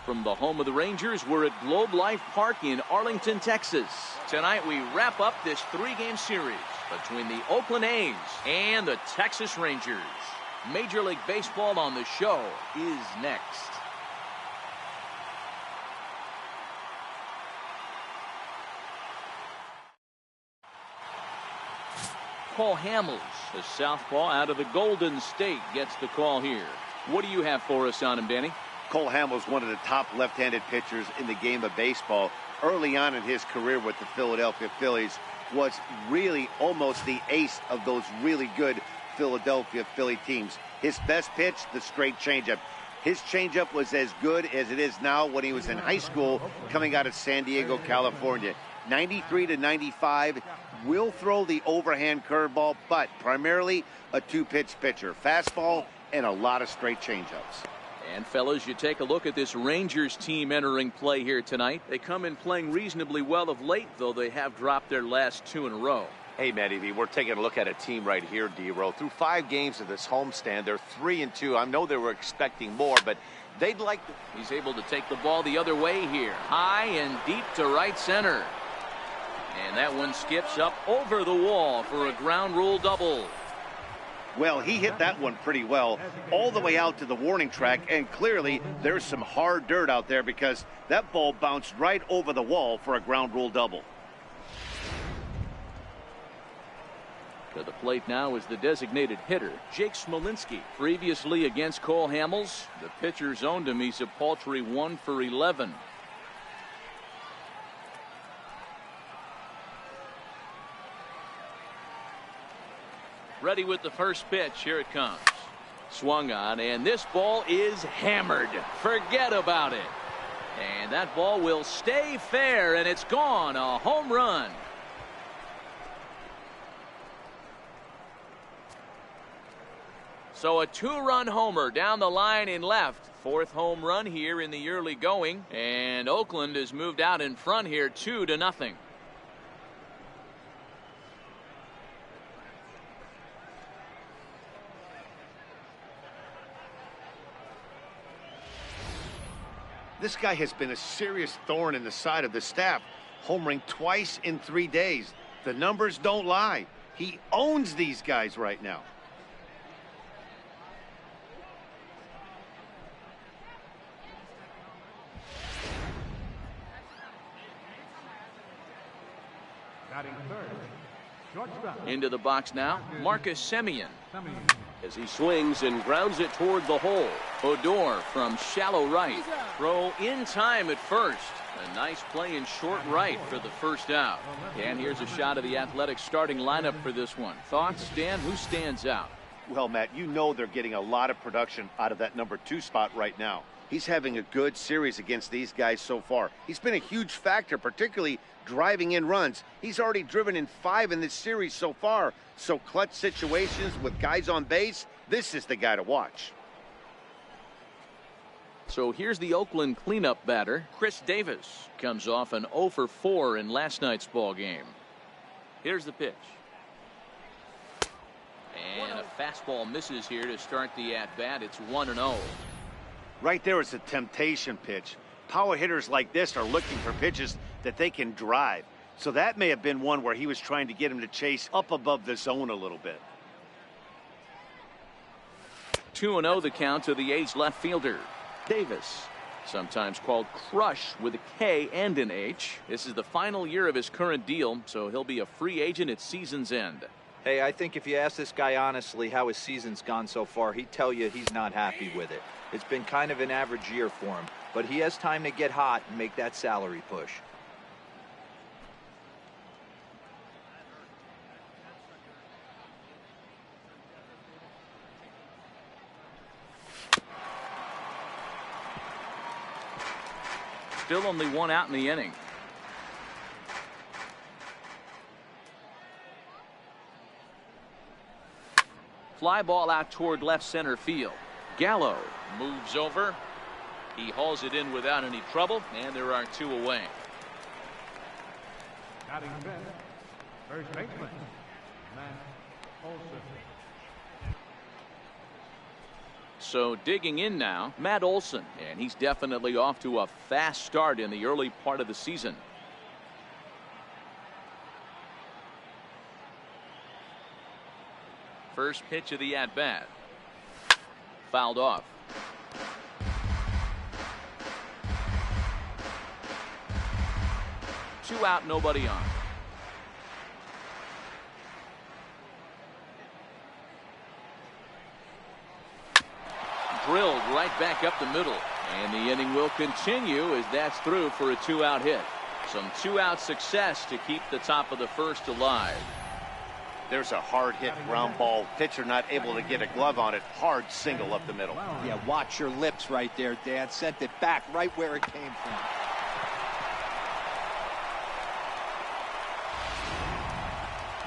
from the home of the Rangers. We're at Globe Life Park in Arlington, Texas. Tonight we wrap up this 3-game series between the Oakland A's and the Texas Rangers. Major League Baseball on the show is next. Cole Hamels, the southpaw out of the Golden State, gets the call here. What do you have for us on him, Danny? Cole Hamels, one of the top left-handed pitchers in the game of baseball. Early on in his career with the Philadelphia Phillies, was really almost the ace of those really good Philadelphia Philly teams. His best pitch, the straight changeup. His changeup was as good as it is now when he was in high school coming out of San Diego, California. 93 to 95, will throw the overhand curveball, but primarily a two-pitch pitcher. Fastball and a lot of straight changeups. And fellas, you take a look at this Rangers team entering play here tonight. They come in playing reasonably well of late, though they have dropped their last 2 in a row. Hey, Matty V, we're taking a look at a team right here, D-Row. Through 5 games of this homestand, they're 3-2. I know they were expecting more, but they'd like to. He's able to take the ball the other way here. High and deep to right center. And that one skips up over the wall for a ground rule double. Well, he hit that one pretty well all the way out to the warning track, and clearly there's some hard dirt out there because that ball bounced right over the wall for a ground rule double. To the plate now is the designated hitter, Jake Smolinski. Previously against Cole Hamels, the pitchers owned him. He's a paltry 1 for 11. Ready with the first pitch. Here it comes. Swung on, and this ball is hammered. Forget about it. And that ball will stay fair, and it's gone. A home run. So a 2-run homer down the line in left. 4th home run here in the early going. And Oakland has moved out in front here 2-0. This guy has been a serious thorn in the side of the staff, homering twice in 3 days. The numbers don't lie. He owns these guys right now. Into the box now, Marcus Semien. As he swings and grounds it toward the hole. Odor from shallow right. Throw in time at first. A nice play in short right for the first out. And here's a shot of the Athletics starting lineup for this one. Thoughts, Dan? Who stands out? Well, Matt, you know they're getting a lot of production out of that number 2 spot right now. He's having a good series against these guys so far. He's been a huge factor, particularly driving in runs. He's already driven in 5 in this series so far. So clutch situations with guys on base, this is the guy to watch. So here's the Oakland cleanup batter. Chris Davis comes off an 0 for 4 in last night's ball game. Here's the pitch. And a fastball misses here to start the at-bat. It's 1-0. Right there is a temptation pitch. Power hitters like this are looking for pitches that they can drive. So that may have been one where he was trying to get him to chase up above the zone a little bit. 2-0 the count to the A's left fielder, Davis. Sometimes called Crush with a K and an H. This is the final year of his current deal, so he'll be a free agent at season's end. Hey, I think if you ask this guy honestly how his season's gone so far, he'd tell you he's not happy with it. It's been kind of an average year for him, but he has time to get hot and make that salary push. Still only 1 out in the inning. Fly ball out toward left center field. Gallo moves over. He hauls it in without any trouble, and there are 2 away. First baseman, Matt Olson. So digging in now, Matt Olson, and he's definitely off to a fast start in the early part of the season. First pitch of the at-bat. Fouled off. Two out, nobody on. Drilled right back up the middle. And the inning will continue as that's through for a 2-out hit. Some 2-out success to keep the top of the first alive. There's a hard hit ground ball. Pitcher not able to get a glove on it. Hard single up the middle. Yeah, watch your lips right there, Dan. Sent it back right where it came from.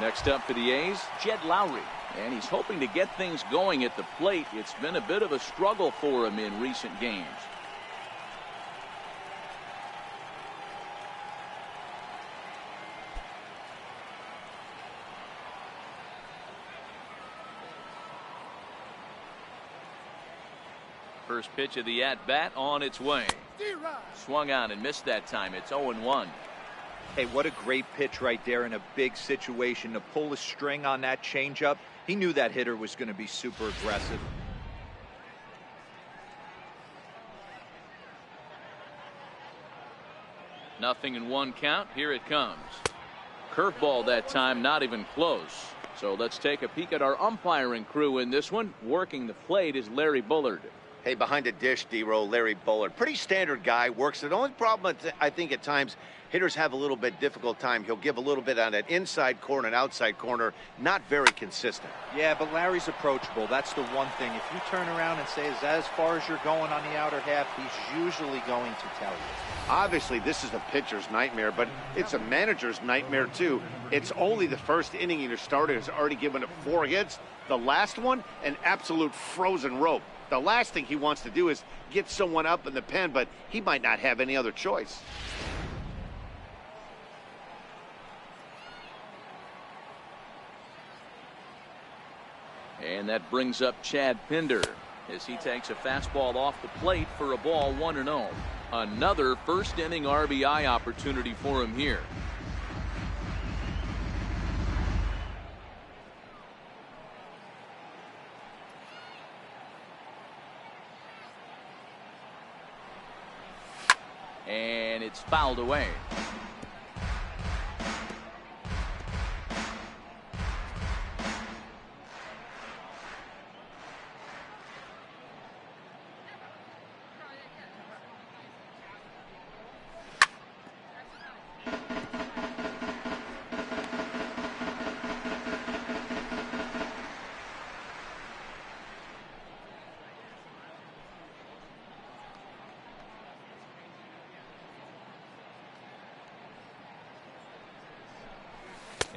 Next up for the A's, Jed Lowry. And he's hoping to get things going at the plate. It's been a bit of a struggle for him in recent games. First pitch of the at-bat on its way. Swung on and missed that time. It's 0-1. Hey, what a great pitch right there in a big situation to pull a string on that changeup. He knew that hitter was going to be super aggressive. Nothing in one count. Here it comes. Curveball that time, not even close. So let's take a peek at our umpiring crew in this one. Working the plate is Larry Bullard. Hey, behind the dish, D-Row, Larry Bullard. Pretty standard guy, works it. The only problem, I think, at times, hitters have a little bit difficult time. He'll give a little bit on that inside corner and outside corner. Not very consistent. Yeah, but Larry's approachable. That's the one thing. If you turn around and say, is that as far as you're going on the outer half, he's usually going to tell you. Obviously, this is a pitcher's nightmare, but it's a manager's nightmare, too. It's only the first inning, and your starter has already given it 4 hits. The last one, an absolute frozen rope. The last thing he wants to do is get someone up in the pen, but he might not have any other choice. And that brings up Chad Pinder as he takes a fastball off the plate for a ball 1-0. Another first inning RBI opportunity for him here. And it's fouled away.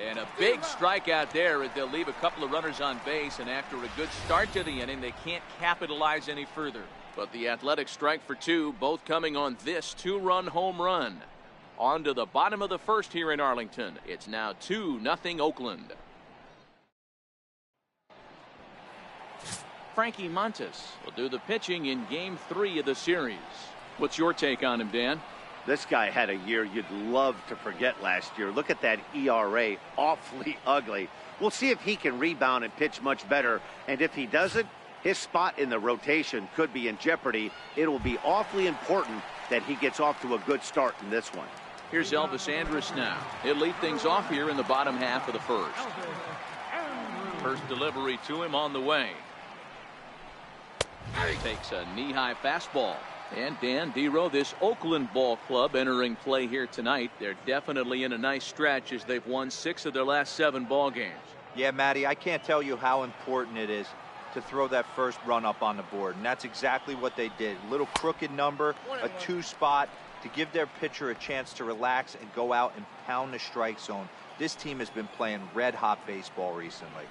And a big strikeout there as they'll leave a couple of runners on base, and after a good start to the inning, they can't capitalize any further. But the Athletics strike for 2, both coming on this 2-run home run. On to the bottom of the first here in Arlington. It's now 2-0 Oakland. Frankie Montas will do the pitching in Game 3 of the series. What's your take on him, Dan? This guy had a year you'd love to forget last year. Look at that ERA, awfully ugly. We'll see if he can rebound and pitch much better. And if he doesn't, his spot in the rotation could be in jeopardy. It will be awfully important that he gets off to a good start in this one. Here's Elvis Andrus now. He'll lead things off here in the bottom half of the first. First delivery to him on the way. Takes a knee-high fastball. And Dan, D-Row, this Oakland ball club entering play here tonight. They're definitely in a nice stretch as they've won 6 of their last 7 ball games. Yeah, Matty, I can't tell you how important it is to throw that first run up on the board. And that's exactly what they did. Little crooked number, a 2 spot to give their pitcher a chance to relax and go out and pound the strike zone. This team has been playing red-hot baseball recently.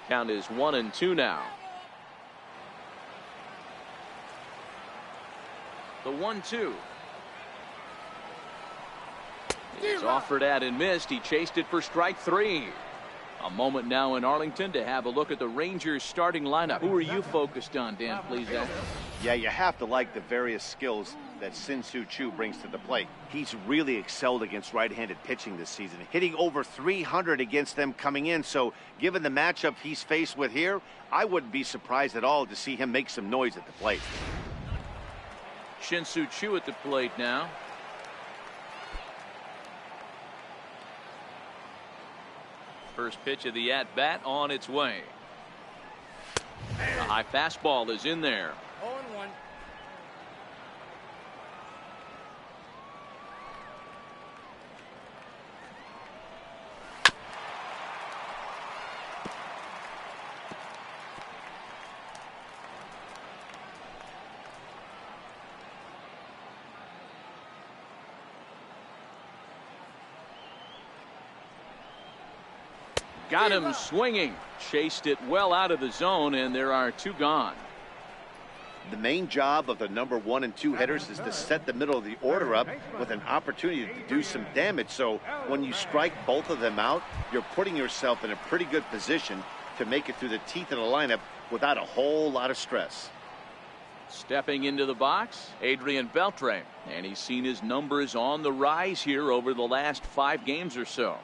Count is 1-2 now. The 1-2. He's offered at and missed. He chased it for strike 3. A moment now in Arlington to have a look at the Rangers starting lineup. Who are you focused on, Dan, please, Zach? Yeah, you have to like the various skills that Sin-Soo Choo brings to the plate. He's really excelled against right-handed pitching this season, hitting over 300 against them coming in. So given the matchup he's faced with here, I wouldn't be surprised at all to see him make some noise at the plate. Sin-Soo Choo at the plate now. First pitch of the at-bat on its way. A high fastball is in there. 0-1. Got him swinging. Chased it well out of the zone, and there are two gone. The main job of the number 1 and 2 hitters is to set the middle of the order up with an opportunity to do some damage. So when you strike both of them out, you're putting yourself in a pretty good position to make it through the teeth of the lineup without a whole lot of stress. Stepping into the box, Adrian Beltre, and he's seen his numbers on the rise here over the last 5 games or so.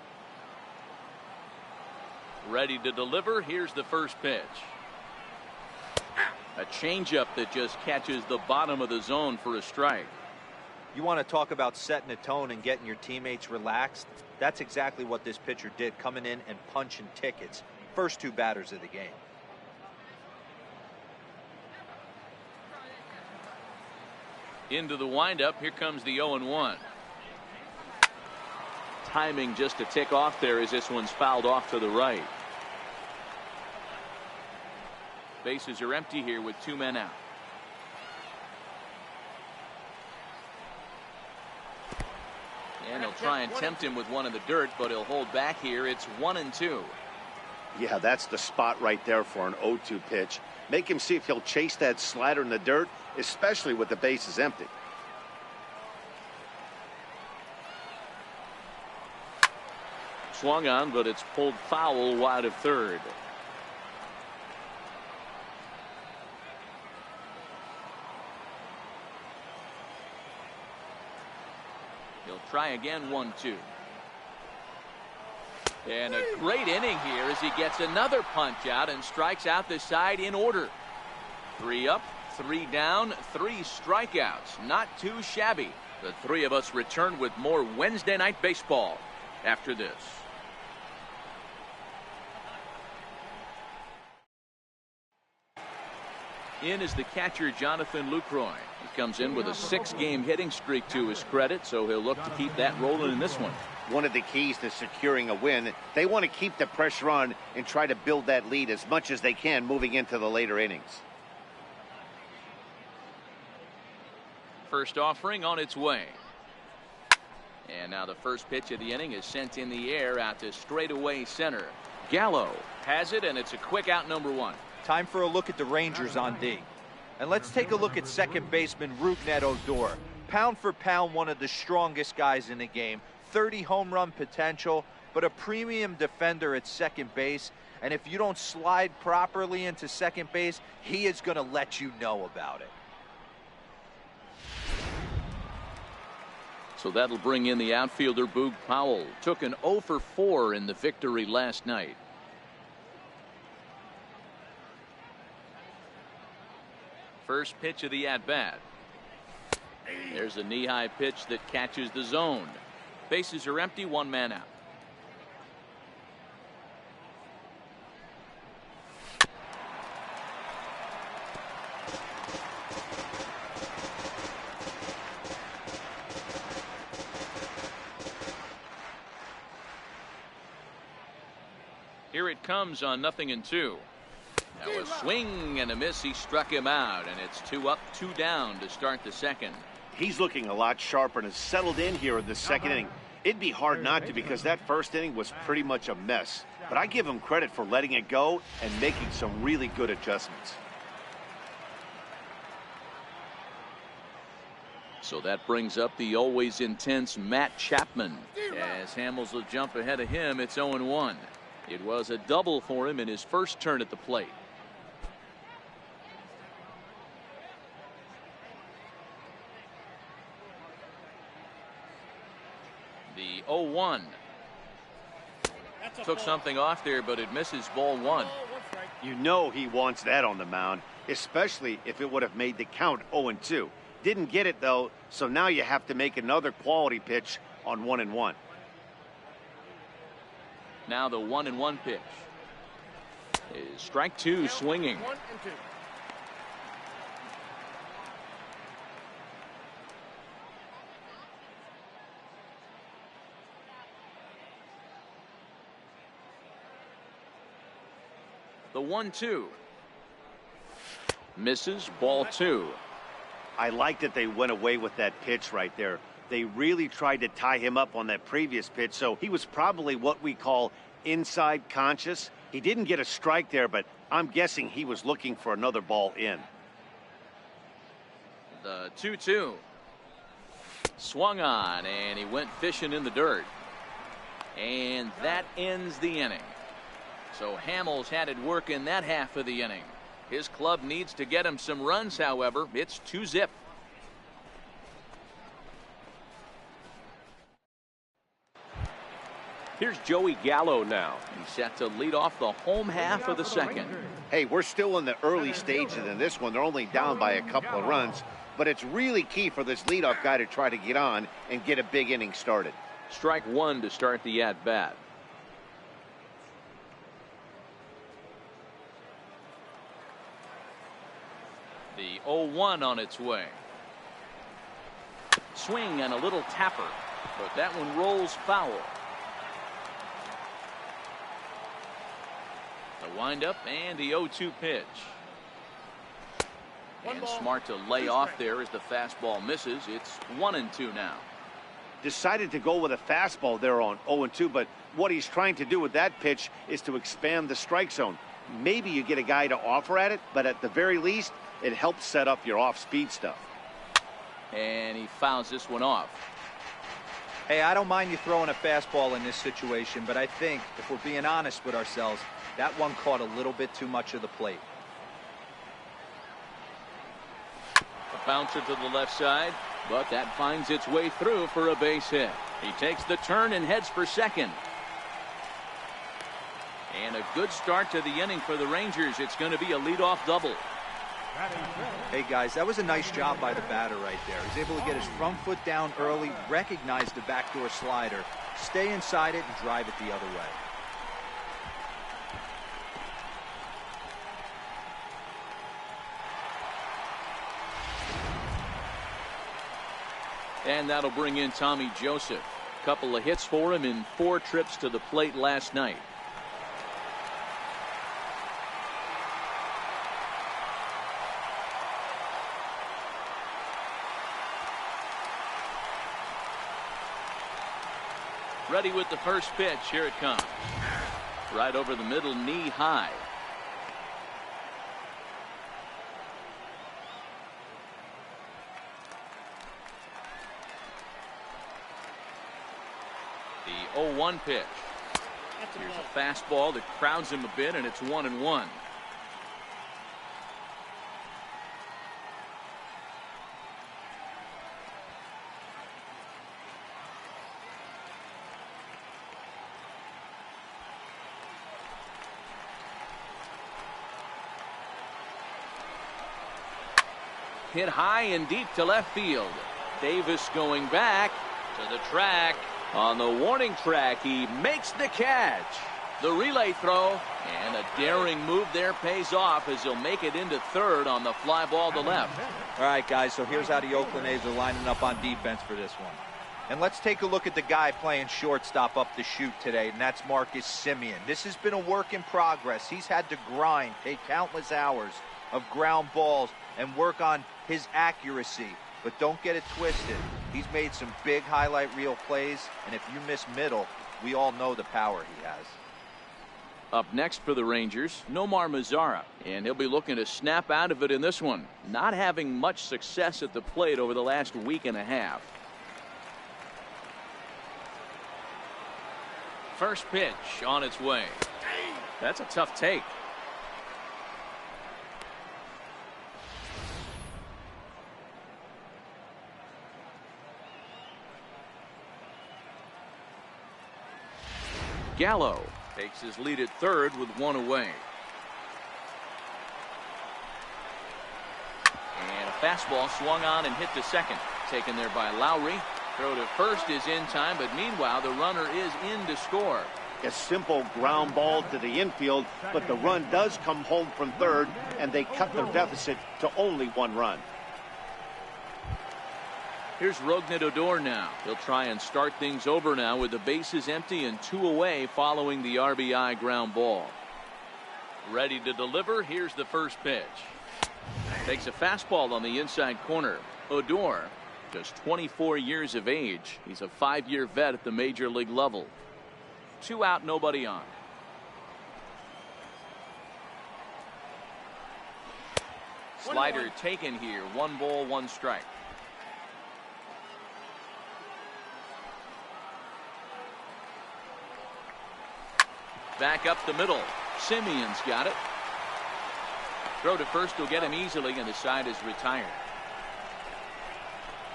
Ready to deliver. Here's the first pitch. A changeup that just catches the bottom of the zone for a strike. You want to talk about setting a tone and getting your teammates relaxed? That's exactly what this pitcher did, coming in and punching tickets. First 2 batters of the game. Into the windup. Here comes the 0-1. Timing just a tick off there as this one's fouled off to the right. Bases are empty here with 2 men out. And he'll try and tempt him with one in the dirt, but he'll hold back here. It's 1-2. Yeah, that's the spot right there for an 0-2 pitch. Make him see if he'll chase that slider in the dirt, especially with the bases empty. Swung on, but it's pulled foul wide of third. He'll try again. 1-2. And a great inning here as he gets another punch out and strikes out the side in order. 3 up, 3 down, 3 strikeouts. Not too shabby. The 3 of us return with more Wednesday Night Baseball after this. In is the catcher, Jonathan Lucroy. He comes in with a 6-game hitting streak to his credit, so he'll look to keep that rolling in this one. One of the keys to securing a win, they want to keep the pressure on and try to build that lead as much as they can moving into the later innings. First offering on its way. And now the first pitch of the inning is sent in the air out to straightaway center. Gallo has it, and it's a quick out, number 1. Time for a look at the Rangers on D. And let's take a look at second baseman Rougned Odor. Pound for pound, one of the strongest guys in the game. 30 home run potential, but a premium defender at second base. And if you don't slide properly into second base, he is going to let you know about it. So that'll bring in the outfielder, Boog Powell. Took an 0 for 4 in the victory last night. First pitch of the at-bat. There's a knee-high pitch that catches the zone. Bases are empty, 1 man out. Here it comes on 0-2. Now a swing and a miss. He struck him out, and it's 2 up, 2 down to start the second. He's looking a lot sharper and has settled in here in the second inning. It'd be hard not to, because that first inning was pretty much a mess. But I give him credit for letting it go and making some really good adjustments. So that brings up the always intense Matt Chapman. As Hamels will jump ahead of him, it's 0-1. It was a double for him in his first turn at the plate. The 0-1. Took something off there, but it misses, ball one. You know he wants that on the mound, especially if it would have made the count 0-2. Didn't get it, though, so now you have to make another quality pitch on 1-1. Now the 1-1 pitch is strike two, swinging. 1-2. The 1-2 misses, ball two. I like that they went away with that pitch right there. They really tried to tie him up on that previous pitch, so he was probably what we call inside conscious. He didn't get a strike there, but I'm guessing he was looking for another ball in. The 2-2 swung on, and he went fishing in the dirt, and that ends the inning. So Hamels had it work in that half of the inning. His club needs to get him some runs, however. It's 2-zip. Here's Joey Gallo now. He's set to lead off the home half of the second. Hey, we're still in the early stages in this one. They're only down by a couple of runs, but it's really key for this leadoff guy to try to get on and get a big inning started. Strike one to start the at-bat. The 0-1 on its way. Swing and a little tapper, but that one rolls foul. The windup and the 0-2 pitch. And smart to lay off there as the fastball misses. It's 1-2 now. Decided to go with a fastball there on 0-2, but what he's trying to do with that pitch is to expand the strike zone. Maybe you get a guy to offer at it, but at the very least, it helps set up your off-speed stuff. And he fouls this one off. Hey, I don't mind you throwing a fastball in this situation, but I think, if we're being honest with ourselves, that one caught a little bit too much of the plate. A bouncer to the left side, but that finds its way through for a base hit. He takes the turn and heads for second. And a good start to the inning for the Rangers. It's going to be a leadoff double. Hey guys, that was a nice job by the batter right there. He was able to get his front foot down early, recognize the backdoor slider, stay inside it, and drive it the other way. And that'll bring in Tommy Joseph. Couple of hits for him in 4 trips to the plate last night. Ready with the first pitch. Here it comes. Right over the middle, knee high. The 0-1 pitch. Here's a fastball that crowds him a bit, and it's 1-1. Hit high and deep to left field. Davis going back to the track. On the warning track, he makes the catch. The relay throw, and a daring move there pays off as he'll make it into third on the fly ball to left. All right, guys, so here's how the Oakland A's are lining up on defense for this one. And let's take a look at the guy playing shortstop up the chute today, and that's Marcus Semien. This has been a work in progress. He's had to grind, take countless hours of ground balls, and work on his accuracy. But don't get it twisted. He's made some big highlight reel plays, and if you miss middle, we all know the power he has. Up next for the Rangers, Nomar Mazara, and he'll be looking to snap out of it in this one. Not having much success at the plate over the last week and a half. First pitch on its way. That's a tough take. Gallo takes his lead at third with one away. And a fastball swung on and hit to second. Taken there by Lowry. Throw to first is in time, but meanwhile the runner is in to score. A simple ground ball to the infield, but the run does come home from third, and they cut their deficit to only one run. Here's Odor now. He'll try and start things over now with the bases empty and two away following the RBI ground ball. Ready to deliver. Here's the first pitch. Takes a fastball on the inside corner. Odor, just 24 years of age. He's a 5-year vet at the major league level. 2 out, nobody on. Slider taken here. 1 ball, 1 strike. Back up the middle. Simeon's got it. Throw to first will get him easily, and the side is retired.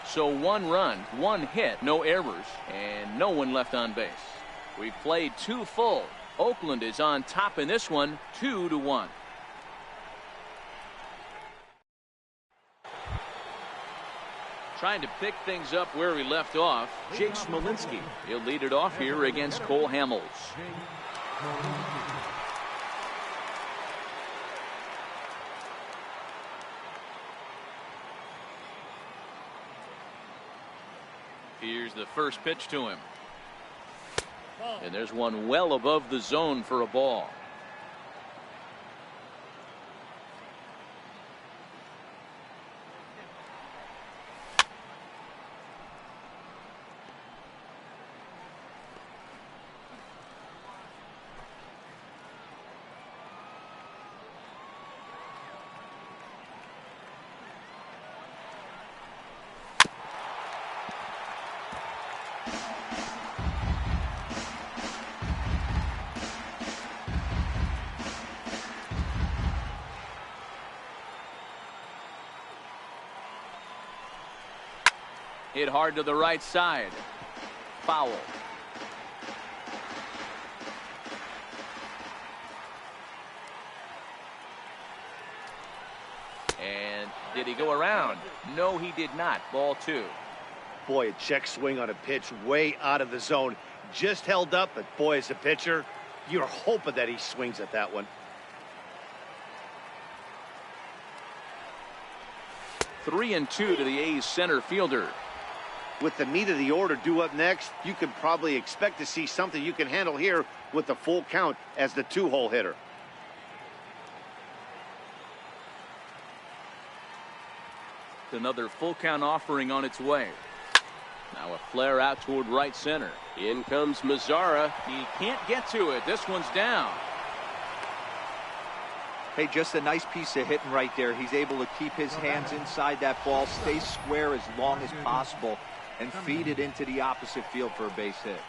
So 1 run, 1 hit, no errors, and no one left on base. We've played 2 full. Oakland is on top in this one, 2-1. Trying to pick things up where we left off, Jake Smolinski. He'll lead it off here against Cole Hamels. Here's the first pitch to him. And there's one well above the zone for a ball. Hit hard to the right side. Foul. And did he go around? No, he did not. Ball 2. Boy, a check swing on a pitch way out of the zone. Just held up, but boy, as a pitcher, you're hoping that he swings at that one. 3-2 to the A's center fielder. With the meat of the order due up next, you could probably expect to see something you can handle here with the full count as the 2-hole hitter. Another full count offering on its way. Now a flare out toward right center. In comes Mazzara. He can't get to it. This one's down. Hey, just a nice piece of hitting right there. He's able to keep his hands inside that ball, stay square as long as possible, and feed it into the opposite field for a base hit.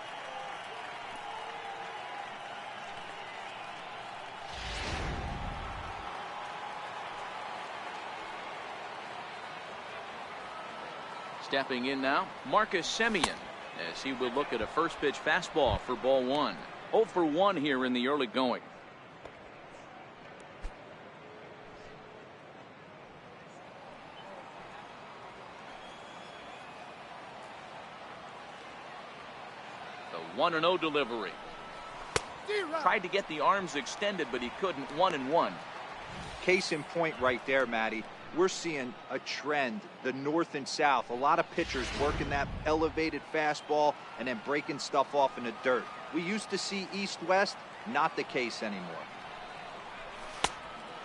Stepping in now, Marcus Semien, as he will look at a first pitch fastball for ball 1. 0 for 1 here in the early going. The 1-0 delivery. Tried to get the arms extended, but he couldn't. 1-1. Case in point right there, Matty. We're seeing a trend, the north and south. A lot of pitchers working that elevated fastball and then breaking stuff off in the dirt. We used to see east-west, not the case anymore.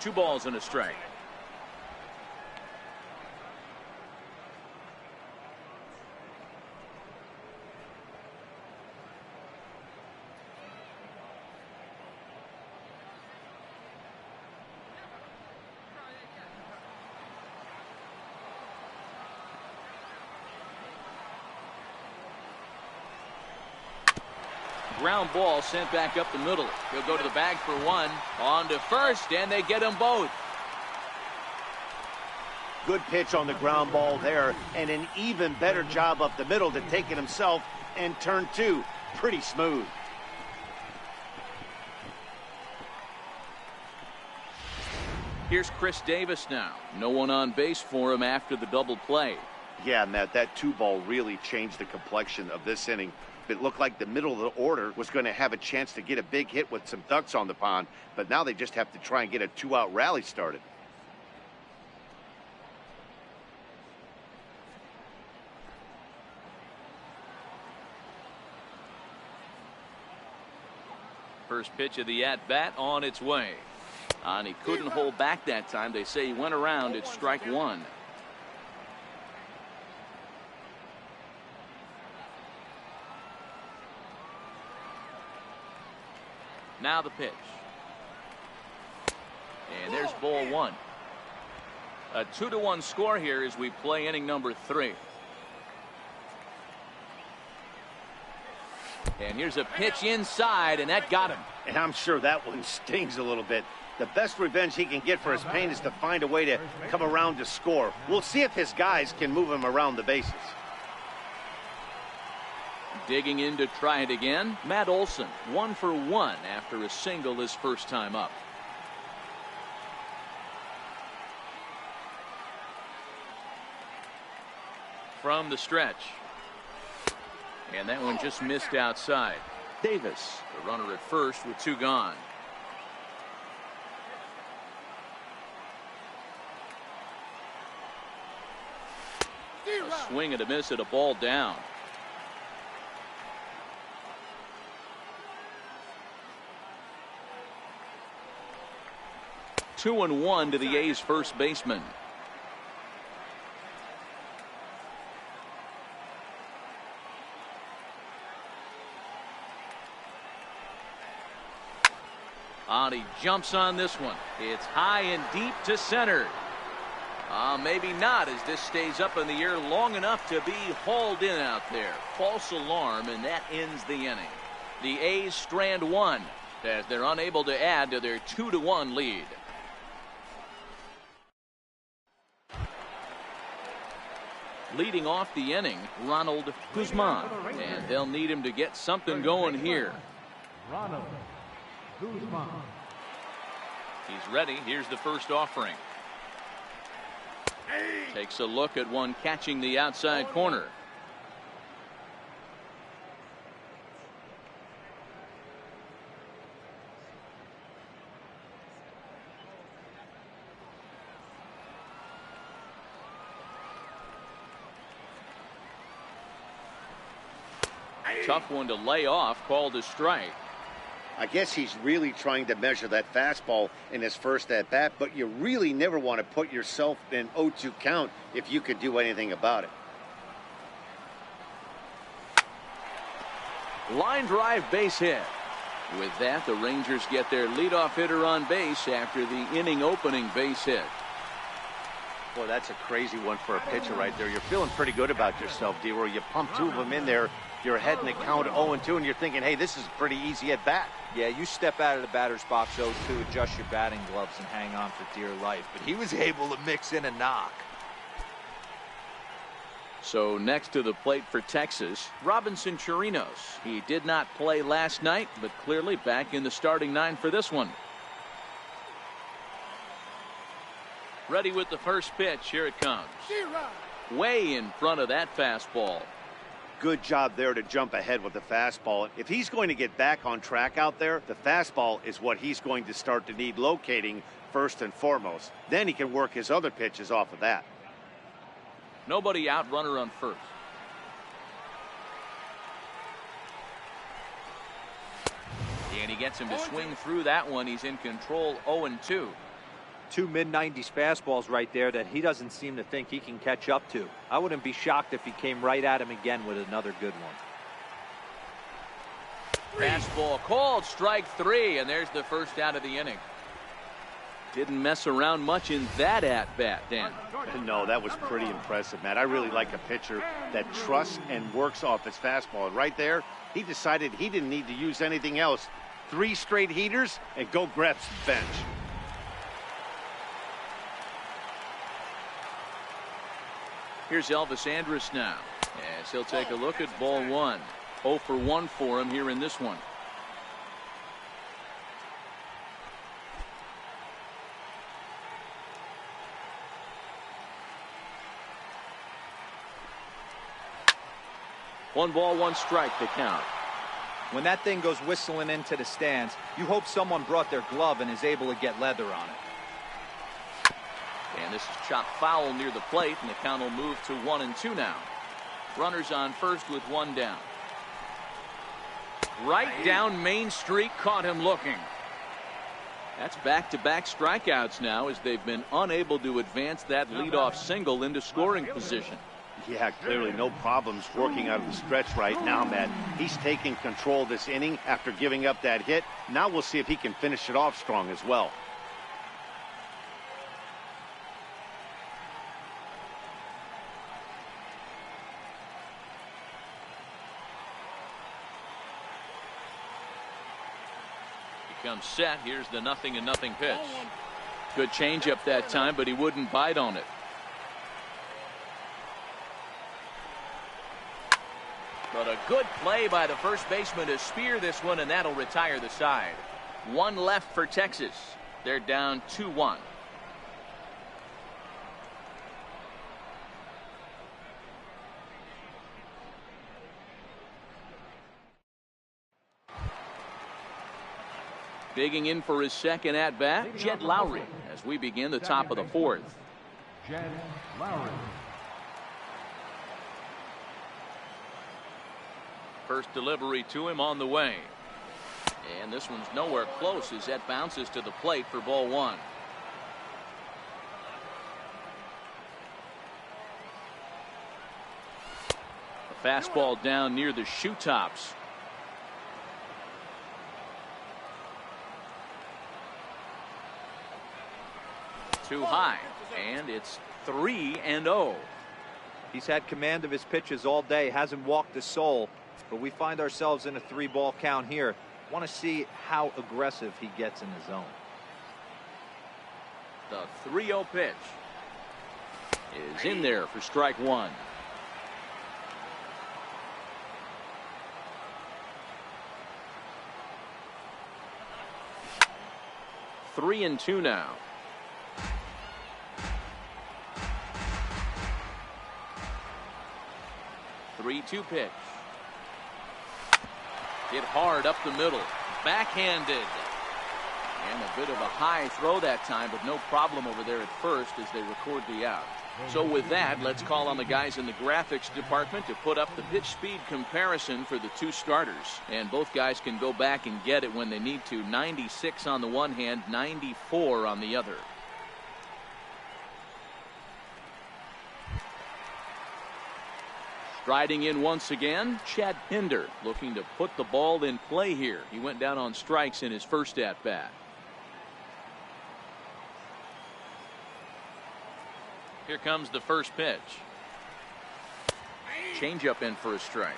2 balls and a strike. ground ball sent back up the middle. He'll go to the bag for one. On to first, and they get them both. Good pitch on the ground ball there, and an even better job up the middle to take it himself, and turn two. Pretty smooth. Here's Chris Davis now. No one on base for him after the double play. Yeah, Matt, that two ball really changed the complexion of this inning. It looked like the middle of the order was going to have a chance to get a big hit with some ducks on the pond, but now they just have to try and get a two-out rally started. First pitch of the at-bat on its way. And he couldn't hold back that time. They say he went around at strike one. Now the pitch. And there's ball one. A 2-1 score here as we play inning number 3. And here's a pitch inside, and that got him. And I'm sure that one stings a little bit. The best revenge he can get for his pain is to find a way to come around to score. We'll see if his guys can move him around the bases. Digging in to try it again, Matt Olson, 1 for 1 after a single his first time up. From the stretch. And that one just missed outside. Davis, the runner at first with 2 gone. A swing and a miss at a ball down. Two and one to the A's first baseman. He jumps on this one. It's high and deep to center. Maybe not, as this stays up in the air long enough to be hauled in out there. False alarm, and that ends the inning. The A's strand one as they're unable to add to their 2-1 lead. Leading off the inning, Ronald Guzman, and they'll need him to get something going here. Ronald Guzman. He's ready. Here's the first offering. Takes a look at one catching the outside corner. Tough one to lay off, called a strike. I guess he's really trying to measure that fastball in his first at-bat, but you really never want to put yourself in an 0-2 count if you could do anything about it. Line drive base hit. With that, the Rangers get their leadoff hitter on base after the inning opening base hit. Boy, that's a crazy one for a pitcher right there. You're feeling pretty good about yourself, D-Roy. You pump 2 of them in there. You're heading the count 0-2, and you're thinking, hey, this is pretty easy at bat. Yeah, you step out of the batter's box 0-2, adjust your batting gloves, and hang on for dear life. But he was able to mix in a knock. So next to the plate for Texas, Robinson Chirinos. He did not play last night, but clearly back in the starting 9 for this one. Ready with the first pitch. Here it comes. Way in front of that fastball. Good job there to jump ahead with the fastball. If he's going to get back on track out there, the fastball is what he's going to start to need locating first and foremost. Then he can work his other pitches off of that. Nobody out, runner on first. And he gets him to swing through that one. He's in control, 0-2. 2 mid-90s fastballs right there that he doesn't seem to think he can catch up to. I wouldn't be shocked if he came right at him again with another good one. Fastball called, strike 3, and there's the first out of the inning. Didn't mess around much in that at-bat, Dan. No, that was pretty impressive, Matt. I really like a pitcher that trusts and works off his fastball. And right there, he decided he didn't need to use anything else. 3 straight heaters and go grab some bench. Here's Elvis Andrus now, as he'll take a look at ball 1. 0 for 1 for him here in this one. One ball, one strike to count. When that thing goes whistling into the stands, you hope someone brought their glove and is able to get leather on it. And this is chopped foul near the plate, and the count will move to 1-2 now. Runners on first with 1 down. Right down Main Street, caught him looking. That's back-to-back strikeouts now, as they've been unable to advance that leadoff single into scoring position. Yeah, clearly no problems working out of the stretch right now, Matt. He's taking control this inning after giving up that hit. Now we'll see if he can finish it off strong as well. He comes set. Here's the 0-0 pitch. Good changeup that time, but he wouldn't bite on it. But a good play by the first baseman to spear this one, and that'll retire the side. 1 left for Texas. They're down 2-1. Digging in for his second at-bat, Jed Lowry, as we begin the top of the 4th. Jed Lowry. First delivery to him on the way. And this one's nowhere close as that bounces to the plate for ball 1. A fastball down near the shoe tops. Too high, and it's 3-0. He's had command of his pitches all day, hasn't walked a soul. But we find ourselves in a 3-ball count here. Want to see how aggressive he gets in the zone. The 3-0 pitch is in there for strike 1. Three and 2 now. Three-two pitch. Hit hard up the middle. Backhanded. And a bit of a high throw that time, but no problem over there at first as they record the out. So with that, let's call on the guys in the graphics department to put up the pitch speed comparison for the 2 starters. And both guys can go back and get it when they need to. 96 on the one hand, 94 on the other. Striding in once again, Chad Pinder, looking to put the ball in play here. He went down on strikes in his first at-bat. Here comes the first pitch. Changeup in for a strike.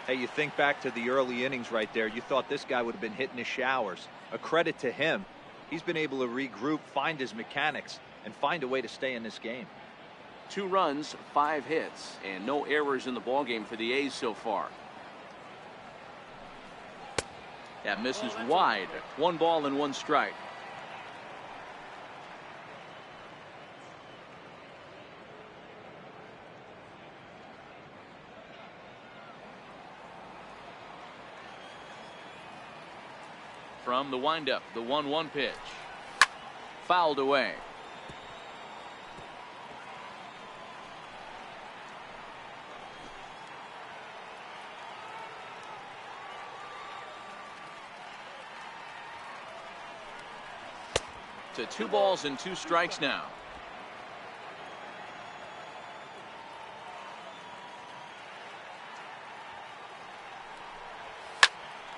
Hey, you think back to the early innings right there. You thought this guy would have been hitting his showers. A credit to him. He's been able to regroup, find his mechanics, and find a way to stay in this game. 2 runs, 5 hits, and no errors in the ballgame for the A's so far. That misses wide. 1 ball and 1 strike. From the windup, the 1-1 pitch. Fouled away. To 2 balls and 2 strikes now.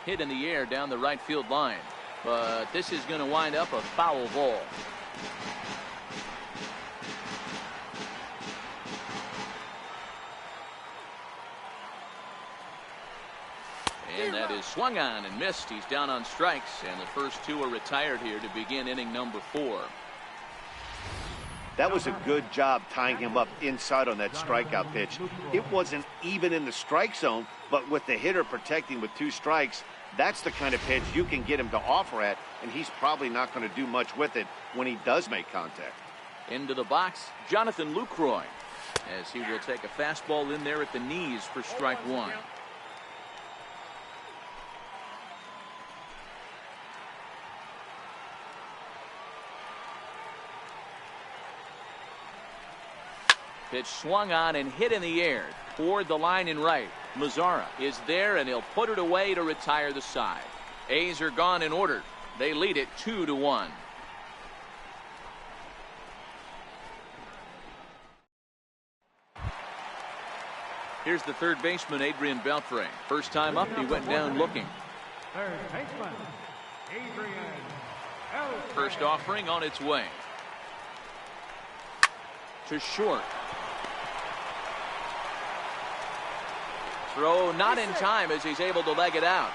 Hit in the air down the right field line. but this is going to wind up a foul ball. And that is swung on and missed. He's down on strikes, and the first two are retired here to begin inning number 4. That was a good job tying him up inside on that strikeout pitch. It wasn't even in the strike zone, but with the hitter protecting with 2 strikes, that's the kind of pitch you can get him to offer at, and he's probably not going to do much with it when he does make contact. Into the box, Jonathan Lucroy, as he will take a fastball in there at the knees for strike 1. Pitch swung on and hit in the air toward the line in right. Mazzara is there, and he'll put it away to retire the side. A's are gone in order. They lead it 2-1. Here's the third baseman, Adrian Beltre. First time up, he went down looking. Third baseman, Adrian Beltre. First offering on its way. To short. Throw not in time as he's able to leg it out.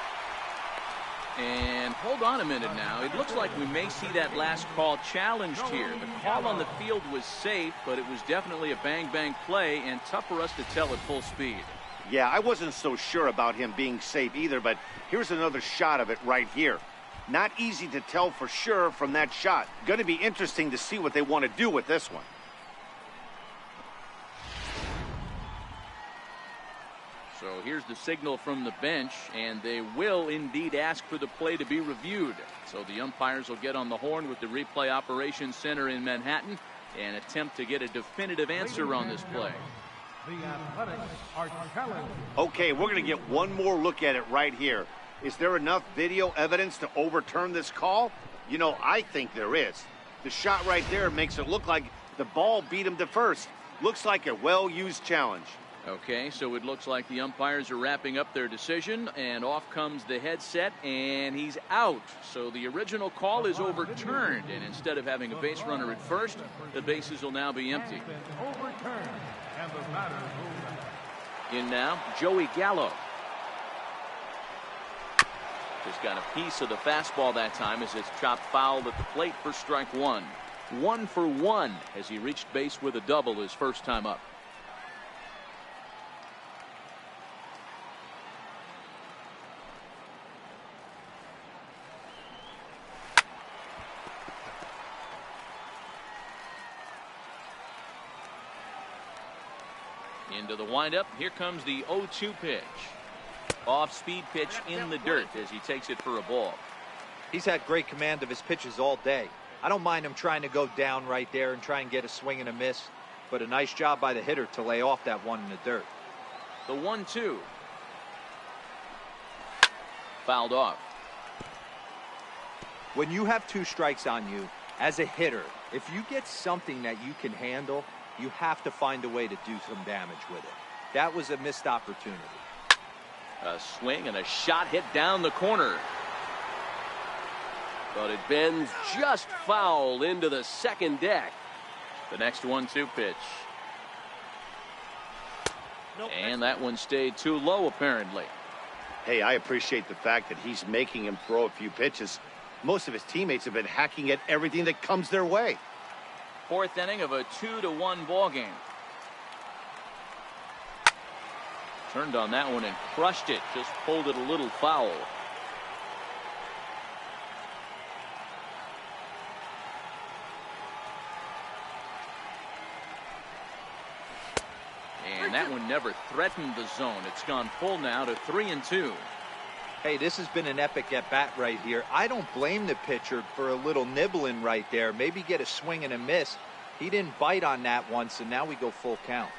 And hold on a minute now. It looks like we may see that last call challenged here. The call on the field was safe, but it was definitely a bang-bang play and tough for us to tell at full speed. Yeah, I wasn't so sure about him being safe either, but here's another shot of it right here. Not easy to tell for sure from that shot. Going to be interesting to see what they want to do with this one. So here's the signal from the bench, and they will indeed ask for the play to be reviewed. So the umpires will get on the horn with the replay operations center in Manhattan and attempt to get a definitive answer on this play. The Athletics are challenged. Okay, we're going to get one more look at it right here. Is there enough video evidence to overturn this call? You know, I think there is. The shot right there makes it look like the ball beat him to first. Looks like a well-used challenge. Okay, so it looks like the umpires are wrapping up their decision, and off comes the headset, and he's out. So the original call is overturned, and instead of having a base runner at first, the bases will now be empty. Overturned, and the batter ruled out. In now, Joey Gallo. Just got a piece of the fastball that time as it's chopped foul at the plate for strike 1. 1 for 1 as he reached base with a double his first time up. Into the windup. Here comes the 0-2 pitch. Off-speed pitch in the dirt as he takes it for a ball. He's had great command of his pitches all day. I don't mind him trying to go down right there and try and get a swing and a miss, but a nice job by the hitter to lay off that one in the dirt. The 1-2. Fouled off. When you have 2 strikes on you, as a hitter, if you get something that you can handle, you have to find a way to do some damage with it. That was a missed opportunity. A swing and a shot hit down the corner. But it bends just foul into the second deck. The next 1-2 pitch. And that one stayed too low, apparently. Hey, I appreciate the fact that he's making him throw a few pitches. Most of his teammates have been hacking at everything that comes their way. Fourth inning of a 2-1 ball game. Turned on that one and crushed it. Just pulled it a little foul. And that one never threatened the zone. It's gone full now to 3-2. Hey, this has been an epic at-bat right here. I don't blame the pitcher for a little nibbling right there. Maybe get a swing and a miss. He didn't bite on that one, so now we go full count.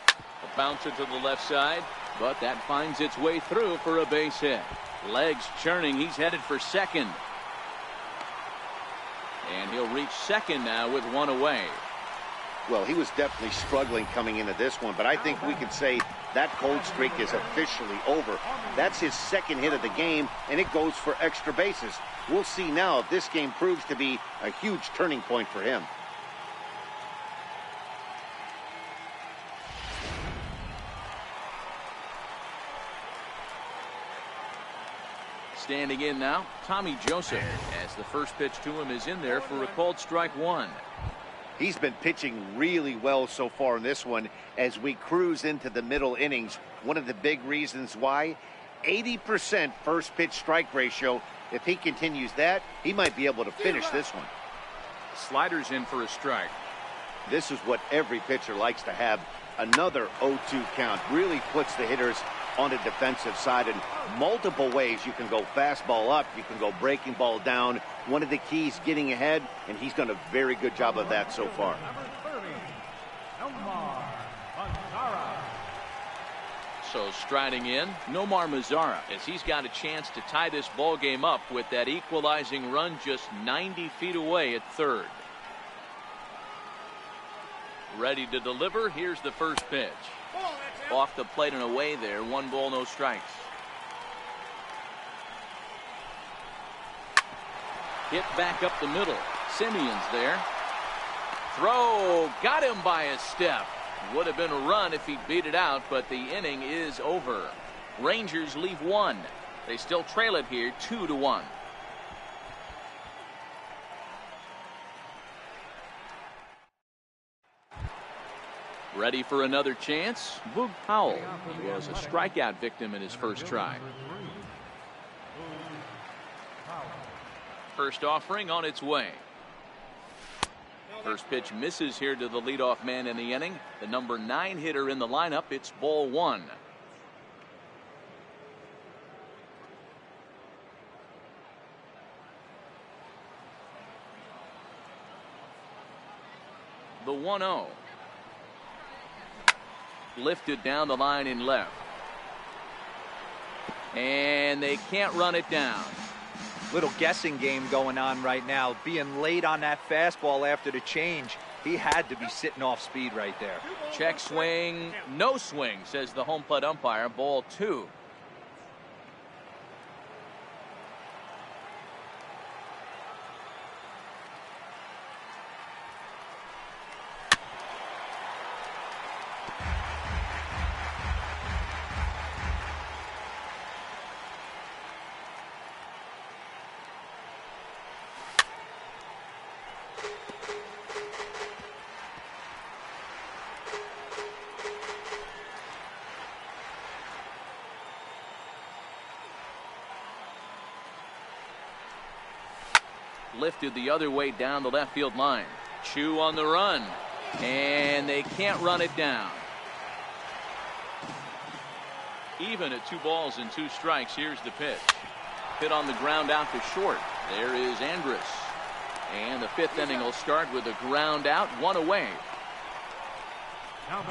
A bouncer to the left side, but that finds its way through for a base hit. Legs churning. He's headed for second. And he'll reach second now with one away. Well, he was definitely struggling coming into this one, but I think we can say that cold streak is officially over. That's his second hit of the game, and it goes for extra bases. We'll see now if this game proves to be a huge turning point for him. Standing in now, Tommy Joseph, as the first pitch to him is in there for a called strike one. He's been pitching really well so far in this one as we cruise into the middle innings. One of the big reasons why, 80% first pitch strike ratio. If he continues that, he might be able to finish this one. Sliders in for a strike. This is what every pitcher likes to have. Another 0-2 count really puts the hitters on the defensive side in multiple ways. You can go fastball up, you can go breaking ball down. One of the keys, getting ahead, and he's done a very good job of that so far. So striding in, Nomar Mazara, as he's got a chance to tie this ball game up with that equalizing run just 90 feet away at third. Ready to deliver. Here's the first pitch. Off the plate and away there. 1 ball, no strikes. Hit back up the middle. Simeon's there. Throw. Got him by a step. Would have been a run if he beat it out, but the inning is over. Rangers leave 1. They still trail it here 2-1. Ready for another chance? Boog Powell. He was a strikeout victim in his first try. First offering on its way. First pitch misses here to the leadoff man in the inning. The number 9 hitter in the lineup. It's ball 1. The 1-0. Lifted down the line in left. And they can't run it down. Little guessing game going on right now. Being late on that fastball after the change. He had to be sitting off speed right there. Check swing. No swing, says the home plate umpire. Ball 2. Lifted the other way down the left field line. Chu on the run, and they can't run it down. Even at 2 balls and 2 strikes. Here's the pitch. Hit on the ground out to short. There is Andrus, and the 5th inning will start with a ground out, 1 away.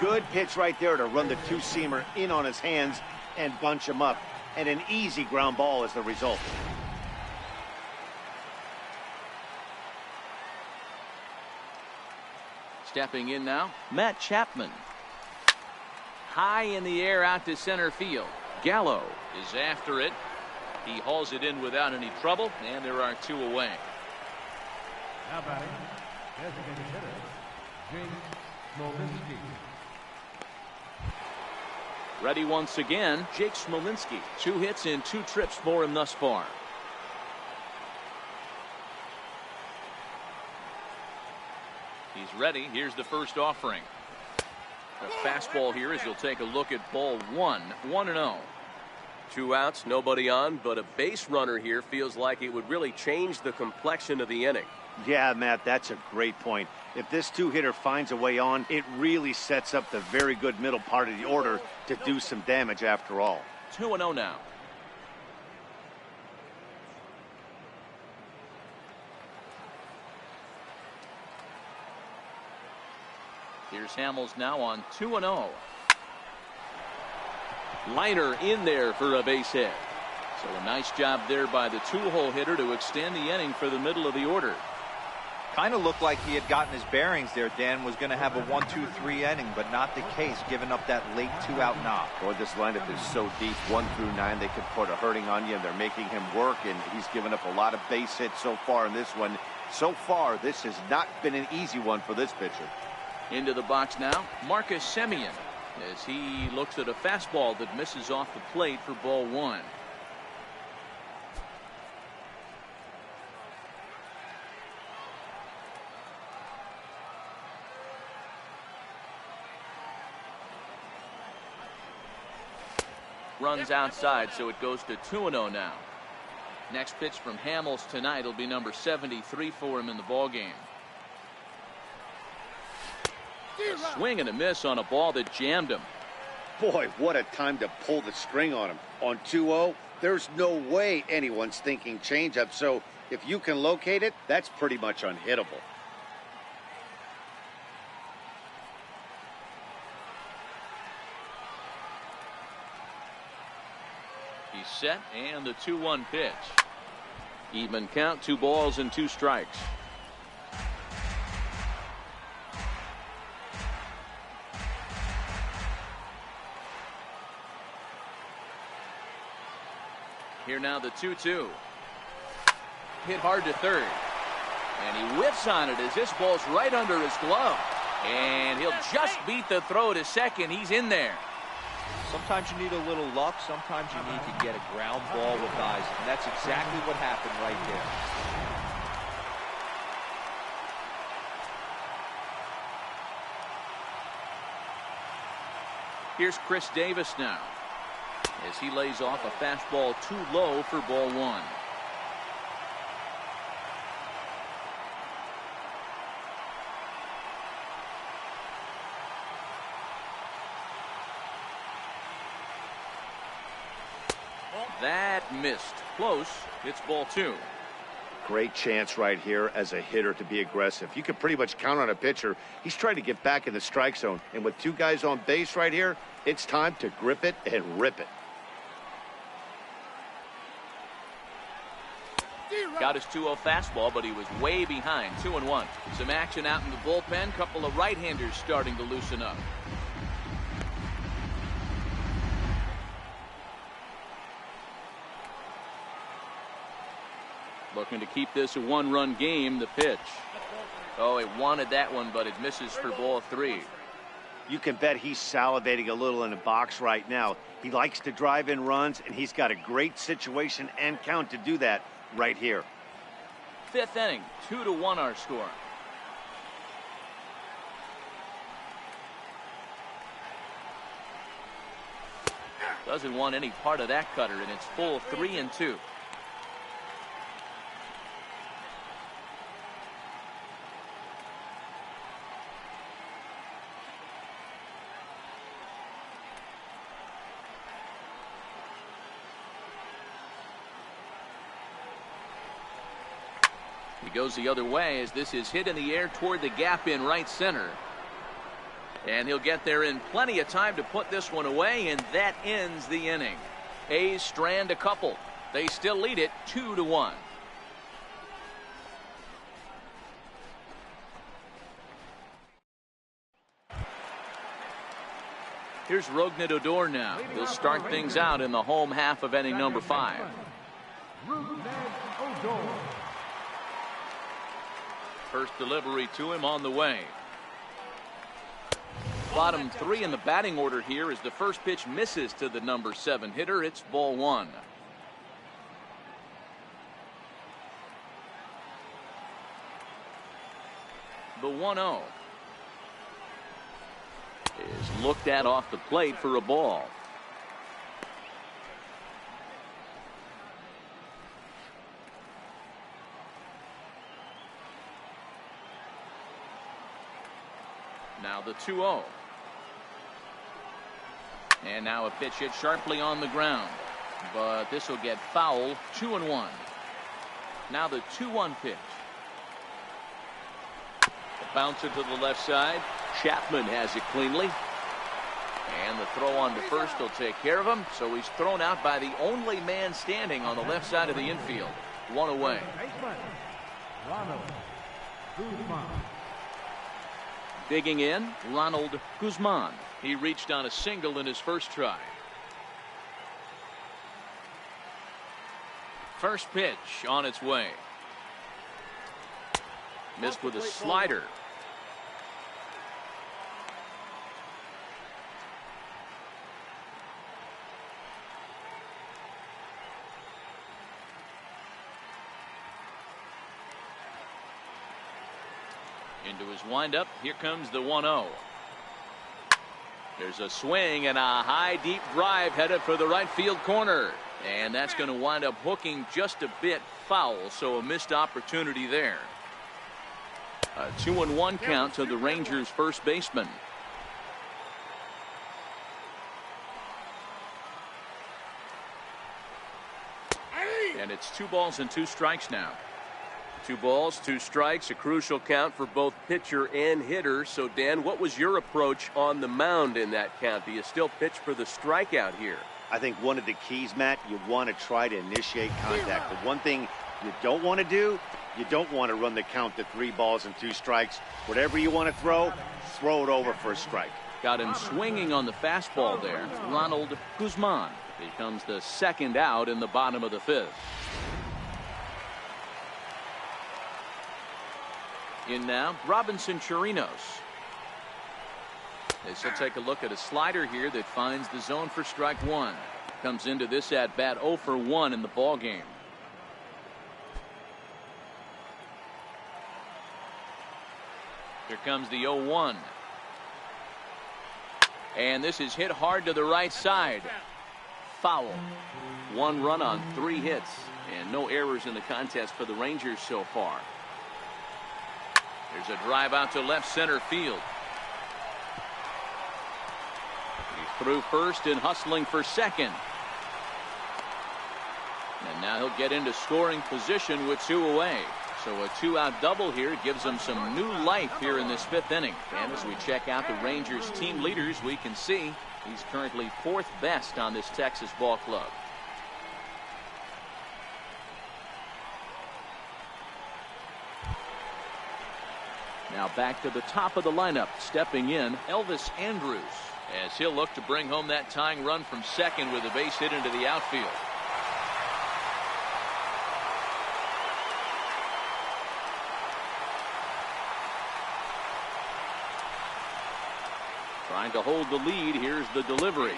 Good pitch right there to run the 2-seamer in on his hands and bunch him up, and an easy ground ball is the result. Stepping in now, Matt Chapman. High in the air out to center field. Gallo is after it. He hauls it in without any trouble, and there are 2 away. Now batting, designated hitter, Jake Smolinski. Ready once again, Jake Smolinski. 2 hits in 2 trips for him thus far. He's ready. Here's the first offering. A fastball here as he'll take a look at ball 1. 1-0. 2 outs, nobody on, but a base runner here feels like it would really change the complexion of the inning. Yeah, Matt, that's a great point. If this 2-hitter finds a way on, it really sets up the very good middle part of the order to do some damage after all. 2-0 now. Here's Hamels now on 2-0. Liner in there for a base hit. So a nice job there by the 2-hole hitter to extend the inning for the middle of the order. Kind of looked like he had gotten his bearings there. Dan was going to have a 1-2-3 inning, but not the case, giving up that late 2-out knock. Boy, this lineup is so deep, 1 through 9. They could put a hurting on you, and they're making him work, and he's given up a lot of base hits so far in this one. So far, this has not been an easy one for this pitcher. Into the box now, Marcus Semien, as he looks at a fastball that misses off the plate for ball 1. Runs outside, so it goes to 2-0 now. Next pitch from Hamels tonight will be number 73 for him in the ballgame. A swing and a miss on a ball that jammed him. Boy, what a time to pull the string on him. On 2-0, there's no way anyone's thinking changeup, so if you can locate it, that's pretty much unhittable. He's set, and the 2-1 pitch. Even count, 2 balls and 2 strikes. Here now the 2-2. Hit hard to third. And he whiffs on it as this ball's right under his glove. And he'll just beat the throw to second. He's in there. Sometimes you need a little luck. Sometimes you need to get a ground ball with eyes. And that's exactly what happened right there. Here's Chris Davis now, as he lays off a fastball too low for ball 1. That missed. Close. It's ball 2. Great chance right here as a hitter to be aggressive. You can pretty much count on a pitcher. He's trying to get back in the strike zone. And with 2 guys on base right here, it's time to grip it and rip it. Got his 2-0 fastball, but he was way behind. 2-1. Some action out in the bullpen. Couple of right-handers starting to loosen up. Looking to keep this a 1-run game. The pitch. Oh, he wanted that one, but it misses for ball 3. You can bet he's salivating a little in the box right now. He likes to drive in runs, and he's got a great situation and count to do that right here. 5th inning, 2-1 our score. Doesn't want any part of that cutter, and it's full 3-2. He goes the other way as this is hit in the air toward the gap in right center. And he'll get there in plenty of time to put this one away, and that ends the inning. A's strand a couple. They still lead it 2-1. Here's Rougned Odor now. He'll start things out in the home half of inning number 5. First delivery to him on the way. Bottom 3 in the batting order here as the first pitch misses to the number 7 hitter. It's ball 1. The 1-0 is looked at off the plate for a ball. Now the 2-0. And now a pitch hit sharply on the ground. But this will get foul. 2-1. Now the 2-1 pitch. A bouncer to the left side. Chapman has it cleanly. And the throw on to first will take care of him. So he's thrown out by the only man standing on the left side of the infield. 1 away. Guzman. Digging in, Ronald Guzman. He reached on a single in his first try. First pitch on its way. Missed with a slider. Into his windup. Here comes the 1-0. There's a swing and a high deep drive headed for the right field corner. And that's going to wind up hooking just a bit foul, so a missed opportunity there. A 2-1 count to the Rangers' first baseman. And it's 2 balls and 2 strikes now. 2 balls, 2 strikes, a crucial count for both pitcher and hitter. So, Dan, what was your approach on the mound in that count? Do you still pitch for the strikeout here? I think one of the keys, Matt, you want to try to initiate contact. The one thing you don't want to do, you don't want to run the count to 3 balls and 2 strikes. Whatever you want to throw it over for a strike. Got him swinging on the fastball there. Ronald Guzman becomes the second out in the bottom of the 5th. In now, Robinson Chirinos. As he'll take a look at a slider here that finds the zone for strike 1. Comes into this at bat 0 for 1 in the ball game. Here comes the 0-1. And this is hit hard to the right side. Foul. 1 run on 3 hits. And no errors in the contest for the Rangers so far. There's a drive out to left center field. He's through first and hustling for second. And now he'll get into scoring position with 2 away. So a 2-out double here gives him some new life here in this 5th inning. And as we check out the Rangers team leaders, we can see he's currently 4th best on this Texas ball club. Now back to the top of the lineup, stepping in Elvis Andrus, as he'll look to bring home that tying run from second with a base hit into the outfield. Trying to hold the lead. Here's the delivery.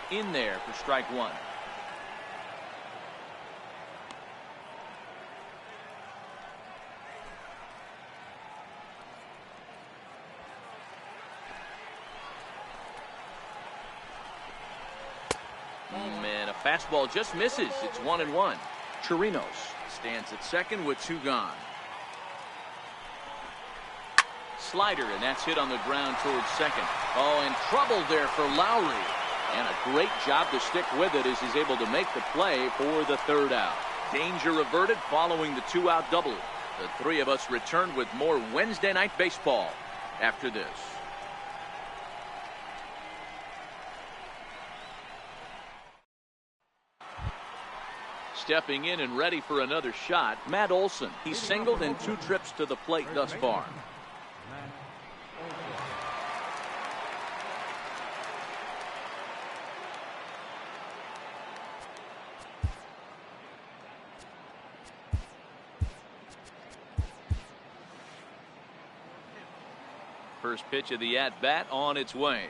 In there for strike 1. And a fastball just misses. It's 1-1. Chirinos stands at second with 2 gone. Slider, and that's hit on the ground towards second. Oh, and trouble there for Lowry. And a great job to stick with it as he's able to make the play for the 3rd out. Danger averted following the 2-out double. The 3 of us return with more Wednesday night baseball after this. Stepping in and ready for another shot, Matt Olson. He's singled in 2 trips to the plate thus far. First pitch of the at-bat on its way.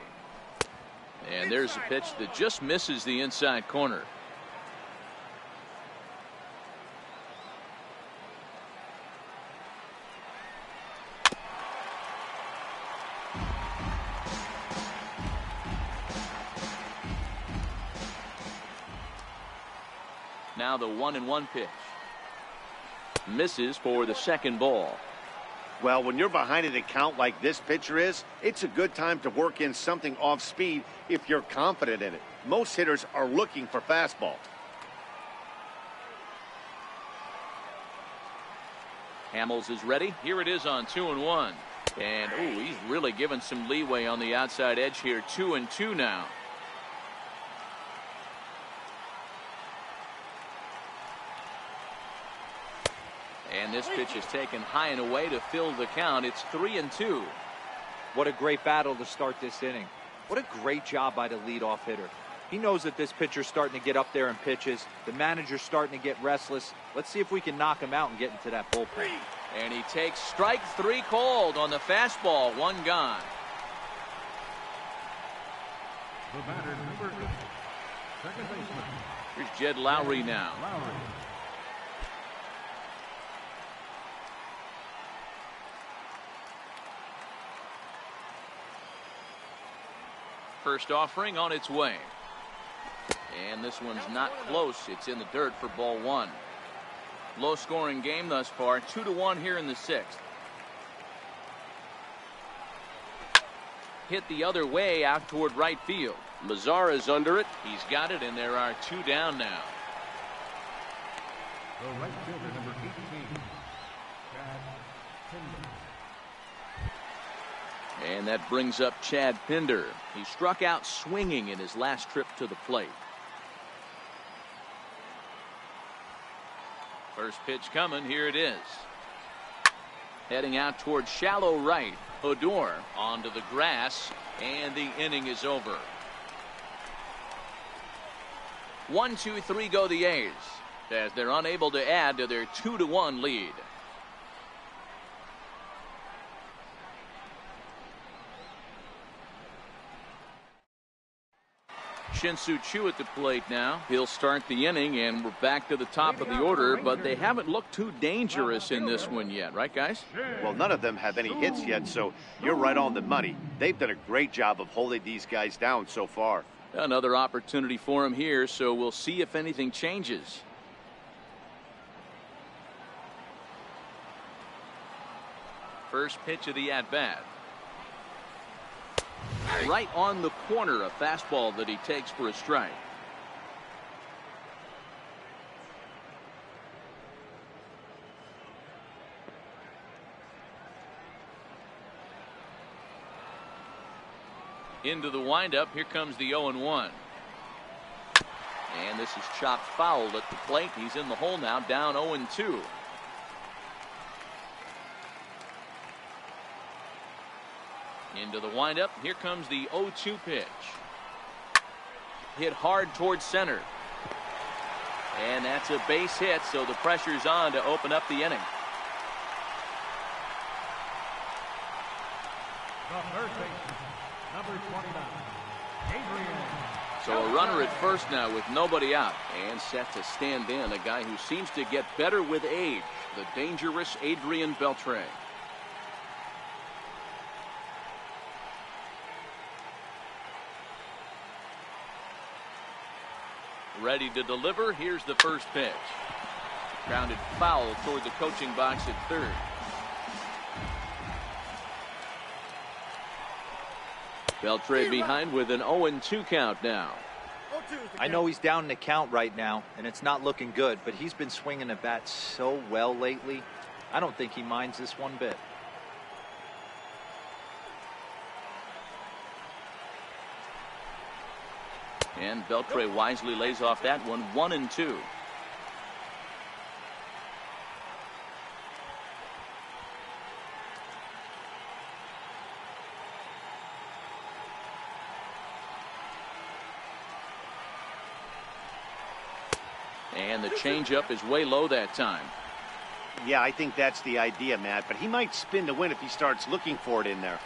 And there's a pitch that just misses the inside corner. Now the 1-1 pitch. Misses for the 2nd ball. Well, when you're behind an account like this pitcher is, it's a good time to work in something off speed if you're confident in it. Most hitters are looking for fastball. Hamels is ready. Here it is on 2-1. And ooh, he's really given some leeway on the outside edge here. 2-2 now. And And this pitch is taken high and away to fill the count. It's 3-2. What a great battle to start this inning. What a great job by the leadoff hitter. He knows that this pitcher's starting to get up there in pitches. The manager's starting to get restless. Let's see if we can knock him out and get into that bullpen. And he takes strike 3 called on the fastball. 1 gone. The batter, number 8, second baseman. Here's Jed Lowry now. Lowry. First offering on its way. And this one's not close. It's in the dirt for ball 1. Low scoring game thus far. 2-1 here in the 6th. Hit the other way out toward right field. Mazzara's under it. He's got it, and there are 2 down now. The right fielder, number 18, Chad Pinder. And that brings up Chad Pinder. He struck out swinging in his last trip to the plate. First pitch coming. Here it is. Heading out toward shallow right. Odor onto the grass, and the inning is over. 1-2-3 go the A's as they're unable to add to their 2-1 lead. Shin-Soo Choo at the plate now. He'll start the inning, and we're back to the top of the order, but they haven't looked too dangerous in this one yet, right, guys? Well, none of them have any hits yet, so you're right on the money. They've done a great job of holding these guys down so far. Another opportunity for him here, so we'll see if anything changes. First pitch of the at-bat. Right on the corner, a fastball that he takes for a strike. Into the windup. Here comes the 0-1. And this is chopped foul at the plate. He's in the hole now, down 0-2. Into the windup. Here comes the 0-2 pitch. Hit hard towards center. And that's a base hit, so the pressure's on to open up the inning. The third baseman, number 29, Adrian. So a runner at first now with nobody out, and set to stand in a guy who seems to get better with age, the dangerous Adrian Beltre. Ready to deliver. Here's the first pitch. Grounded foul toward the coaching box at third. Beltre behind with an 0-2 count now. I know he's down in the count right now, and it's not looking good, but he's been swinging the bat so well lately. I don't think he minds this one bit. And Beltre wisely lays off that one. 1-2. And the changeup is way low that time. Yeah, I think that's the idea, Matt, but he might spin to win if he starts looking for it in there.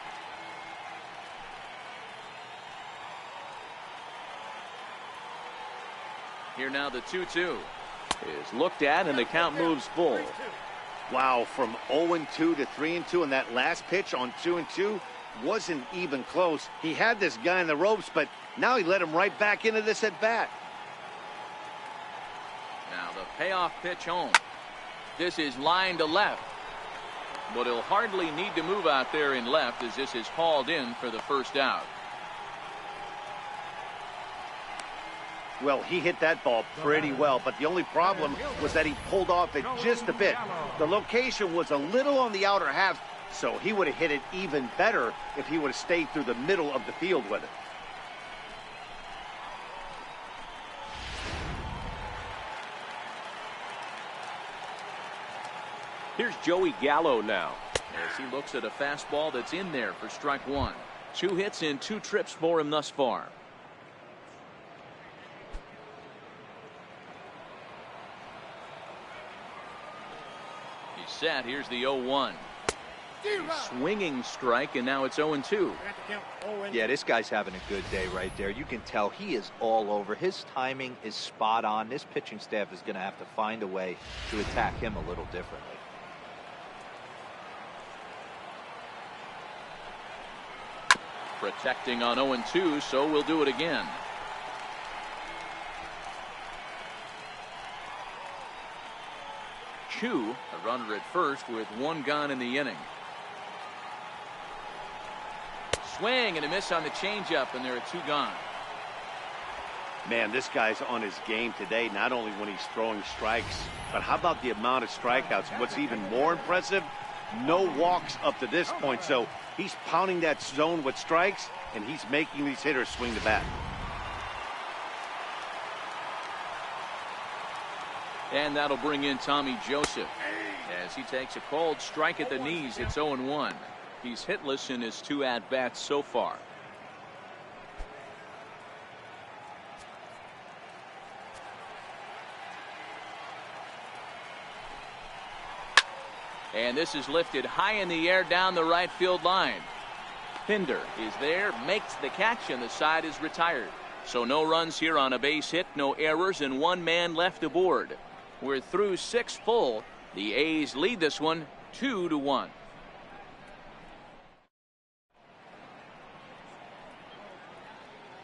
Here now the 2-2 is looked at, and the count moves full. Wow, from 0-2 to 3-2, and that last pitch on 2-2 wasn't even close. He had this guy in the ropes, but now he let him right back into this at bat. Now the payoff pitch home. This is line to left, but he'll hardly need to move out there in left as this is hauled in for the first out. Well, he hit that ball pretty well, but the only problem was that he pulled off it just a bit. The location was a little on the outer half, so he would have hit it even better if he would have stayed through the middle of the field with it. Here's Joey Gallo now. As he looks at a fastball that's in there for strike one. 2 hits in 2 trips for him thus far. He's set. Here's the 0-1. Swinging strike, and now it's 0-2. Yeah, this guy's having a good day right there. You can tell he is all over. His timing is spot on. This pitching staff is going to have to find a way to attack him a little differently. Protecting on 0-2, so we'll do it again. Chu, a runner at first with 1 gone in the inning. Swing and a miss on the changeup, and there are 2 gone. Man, this guy's on his game today, not only when he's throwing strikes, but how about the amount of strikeouts? What's even more impressive, no walks up to this point. So he's pounding that zone with strikes, and he's making these hitters swing the bat. And that'll bring in Tommy Joseph as he takes a called strike at the knees. It's 0-1. He's hitless in his 2 at-bats so far. And this is lifted high in the air down the right field line. Pinder is there, makes the catch, and the side is retired. So no runs here on a base hit, no errors, and 1 man left aboard. We're through 6 full. The A's lead this one 2-1.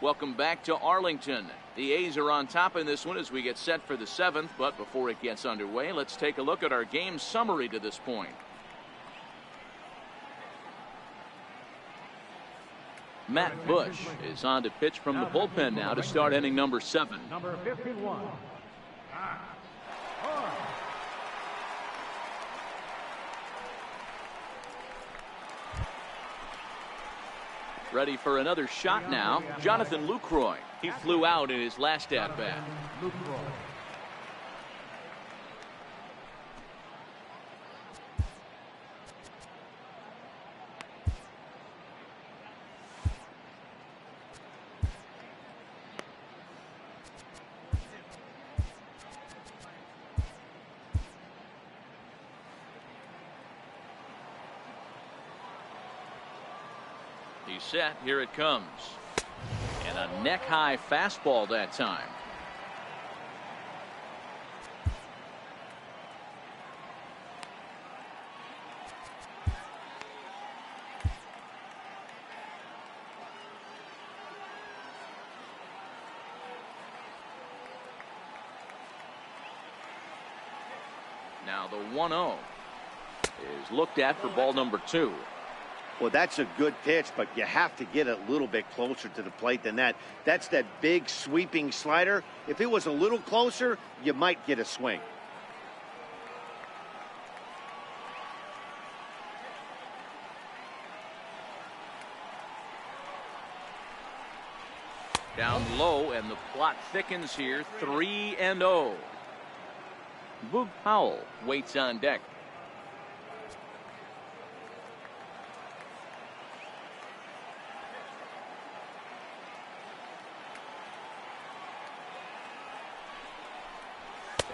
Welcome back to Arlington. The A's are on top in this one as we get set for the 7th, but before it gets underway, let's take a look at our game summary to this point. Matt Bush is on to pitch from the bullpen now to start inning number 7. Number 51. Ready for another shot now, Jonathan Lucroy. He flew out in his last at-bat. He's set. Here it comes. And a neck-high fastball that time. Now the 1-0 is looked at for ball number 2. Well, that's a good pitch, but you have to get a little bit closer to the plate than that. That's that big sweeping slider. If it was a little closer, you might get a swing. Down low, and the plot thickens here. 3-0. Boog Powell waits on deck.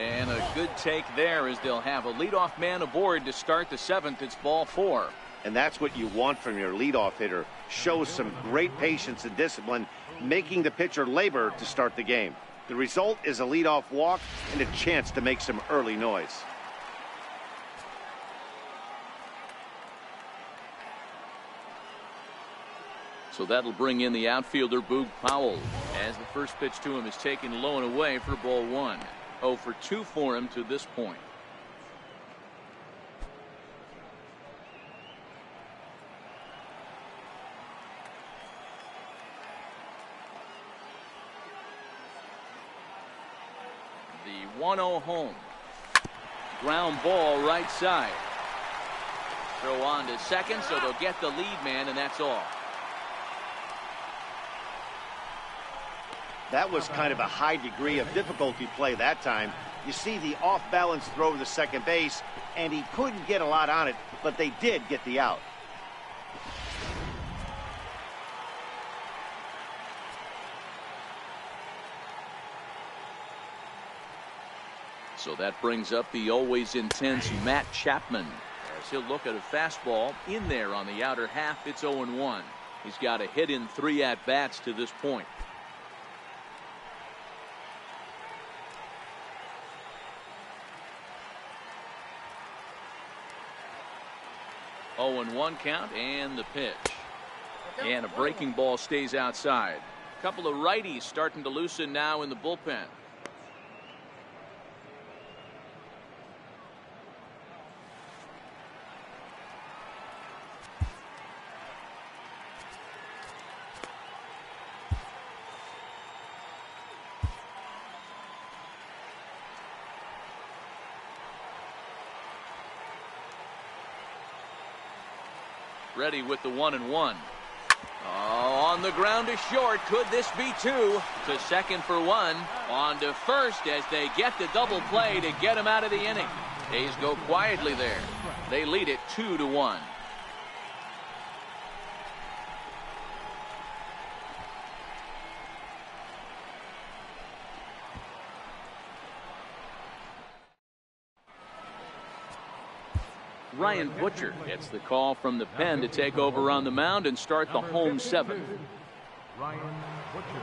And a good take there as they'll have a leadoff man aboard to start the 7th. It's ball 4. And that's what you want from your leadoff hitter. Shows some great patience and discipline, making the pitcher labor to start the game. The result is a leadoff walk and a chance to make some early noise. So that'll bring in the outfielder Boog Powell as the first pitch to him is taken low and away for ball 1. 0 for 2 for him to this point. The 1-0 home. Ground ball right side. Throw on to second, so they'll get the lead man, and that's all. That was kind of a high degree of difficulty play that time. You see the off-balance throw to second base, and he couldn't get a lot on it, but they did get the out. So that brings up the always intense Matt Chapman, as he'll look at a fastball in there on the outer half. It's 0-1. He's got a hit in 3 at-bats to this point. 0-1 count, and the pitch. And a breaking ball stays outside. A couple of righties starting to loosen now in the bullpen. Ready with the 1-1. Oh, on the ground to short. Could this be 2? To second for 1. On to first as they get the double play to get him out of the inning. A's go quietly there. They lead it 2-1. Ryan Butcher gets the call from the pen to take over on the mound and start the home 7th. Ryan Butcher.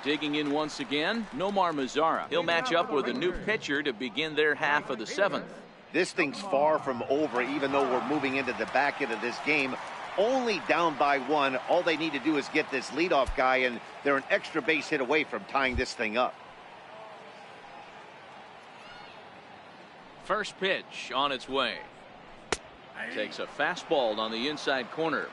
Digging in once again, Nomar Mazara. He'll match up with a new pitcher to begin their half of the 7th. This thing's far from over, even though we're moving into the back end of this game. Only down by 1. All they need to do is get this leadoff guy, and they're an extra base hit away from tying this thing up. First pitch on its way. Takes a fastball on the inside corner.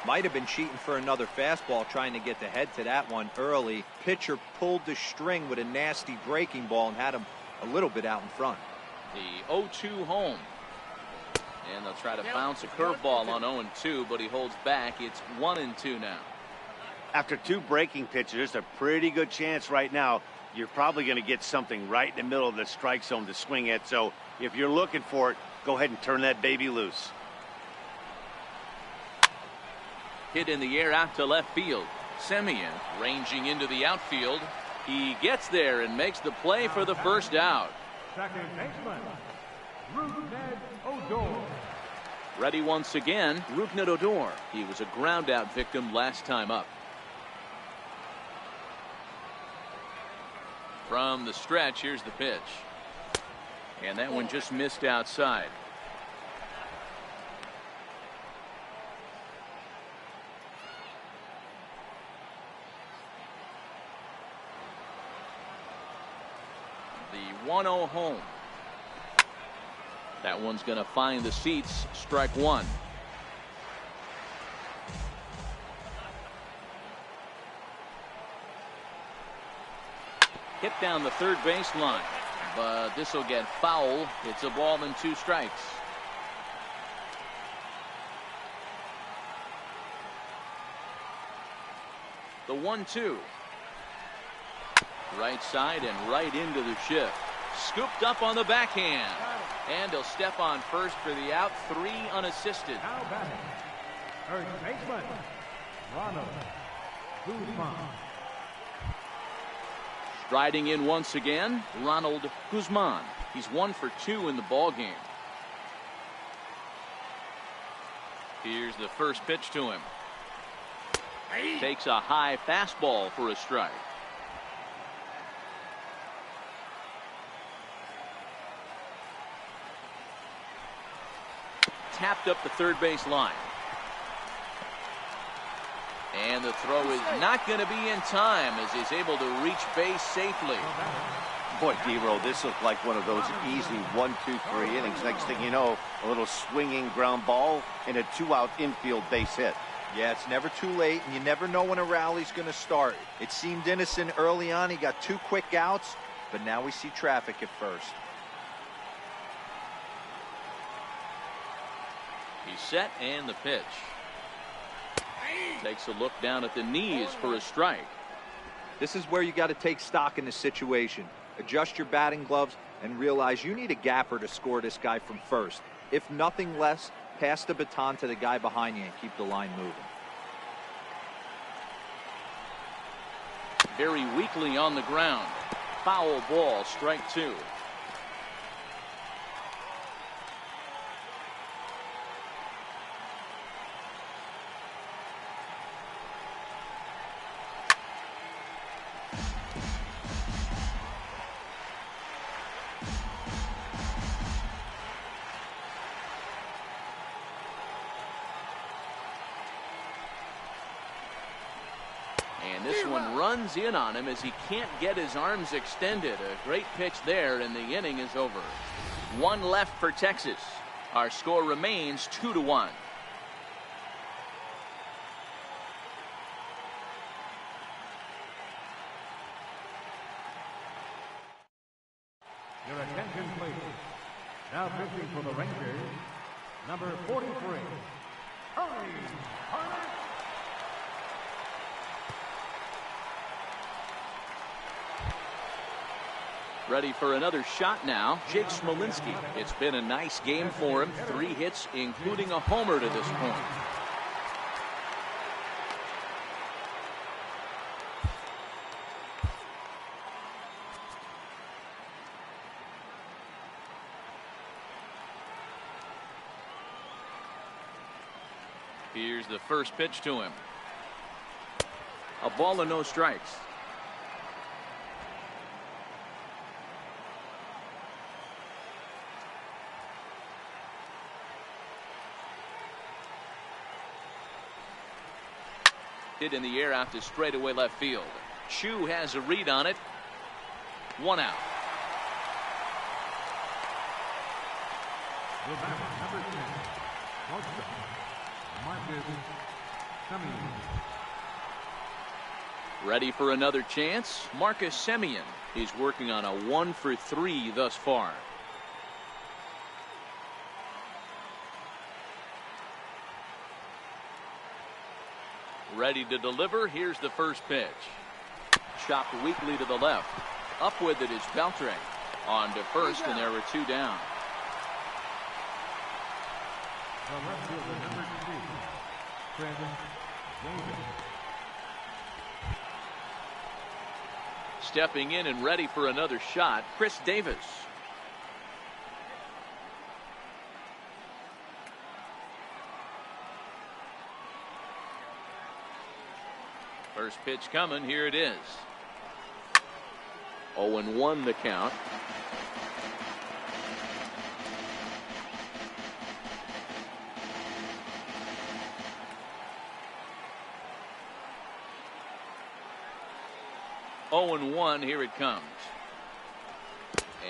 Might have been cheating for another fastball, trying to get the head to that one early. Pitcher pulled the string with a nasty breaking ball and had him a little bit out in front. The 0-2 home. And they'll try to bounce a curveball on 0-2, but he holds back. It's 1-2 now. After 2 breaking pitches, there's a pretty good chance right now you're probably going to get something right in the middle of the strike zone to swing at. So if you're looking for it, go ahead and turn that baby loose. Hit in the air out to left field. Semien ranging into the outfield. He gets there and makes the play for the first out. Second baseman, Rougned Odor. Ready once again, Rougned Odor. He was a ground out victim last time up. From the stretch, here's the pitch. And that one just missed outside. The 1-0 home. That one's going to find the seats. Strike 1. Hit down the third baseline, but this will get foul. It's a ball and 2 strikes. The 1-2. Right side and right into the shift. Scooped up on the backhand. And he'll step on first for the out. 3 unassisted. Now batting, third baseman, Ronald Guzman. Striding in once again, Ronald Guzman. He's 1 for 2 in the ball game. Here's the first pitch to him. Takes a high fastball for a strike. Tapped up the third base line. And the throw is not going to be in time as he's able to reach base safely. Boy, D-Roll, this looked like one of those easy 1, 2, 3 innings. Next thing you know, a little swinging ground ball and a 2-out infield base hit. Yeah, it's never too late, and you never know when a rally's going to start. It seemed innocent early on. He got 2 quick outs, but now we see traffic at first. He's set, and the pitch. Takes a look down at the knees for a strike. This is where you got to take stock in the situation. Adjust your batting gloves and realize you need a gapper to score this guy from first. If nothing less, pass the baton to the guy behind you and keep the line moving. Very weakly on the ground. Foul ball, strike 2. And this one runs in on him as he can't get his arms extended. A great pitch there, and the inning is over. 1 left for Texas. Our score remains 2-1. Your attention, please. Now pitching for the Rangers, number 43, Hurry. Ready for another shot now, Jake Smolinski. It's been a nice game for him. 3 hits, including a homer to this point. Here's the first pitch to him. A ball and no strikes. Hit in the air out to straightaway left field. Chu has a read on it. 1 out. The batter, number 10, shortstop, Marcus Semien. Ready for another chance. Marcus Semien. He's working on a 1 for 3 thus far. Ready to deliver. Here's the first pitch. Chopped weakly to the left. Up with it is Beltre. On to first, and there were 2 down. The left fielder, number 2, Trevor Davis. Stepping in and ready for another shot, Chris Davis. First pitch coming. Here it is. 0-1 the count. Oh, 0-1. Here it comes.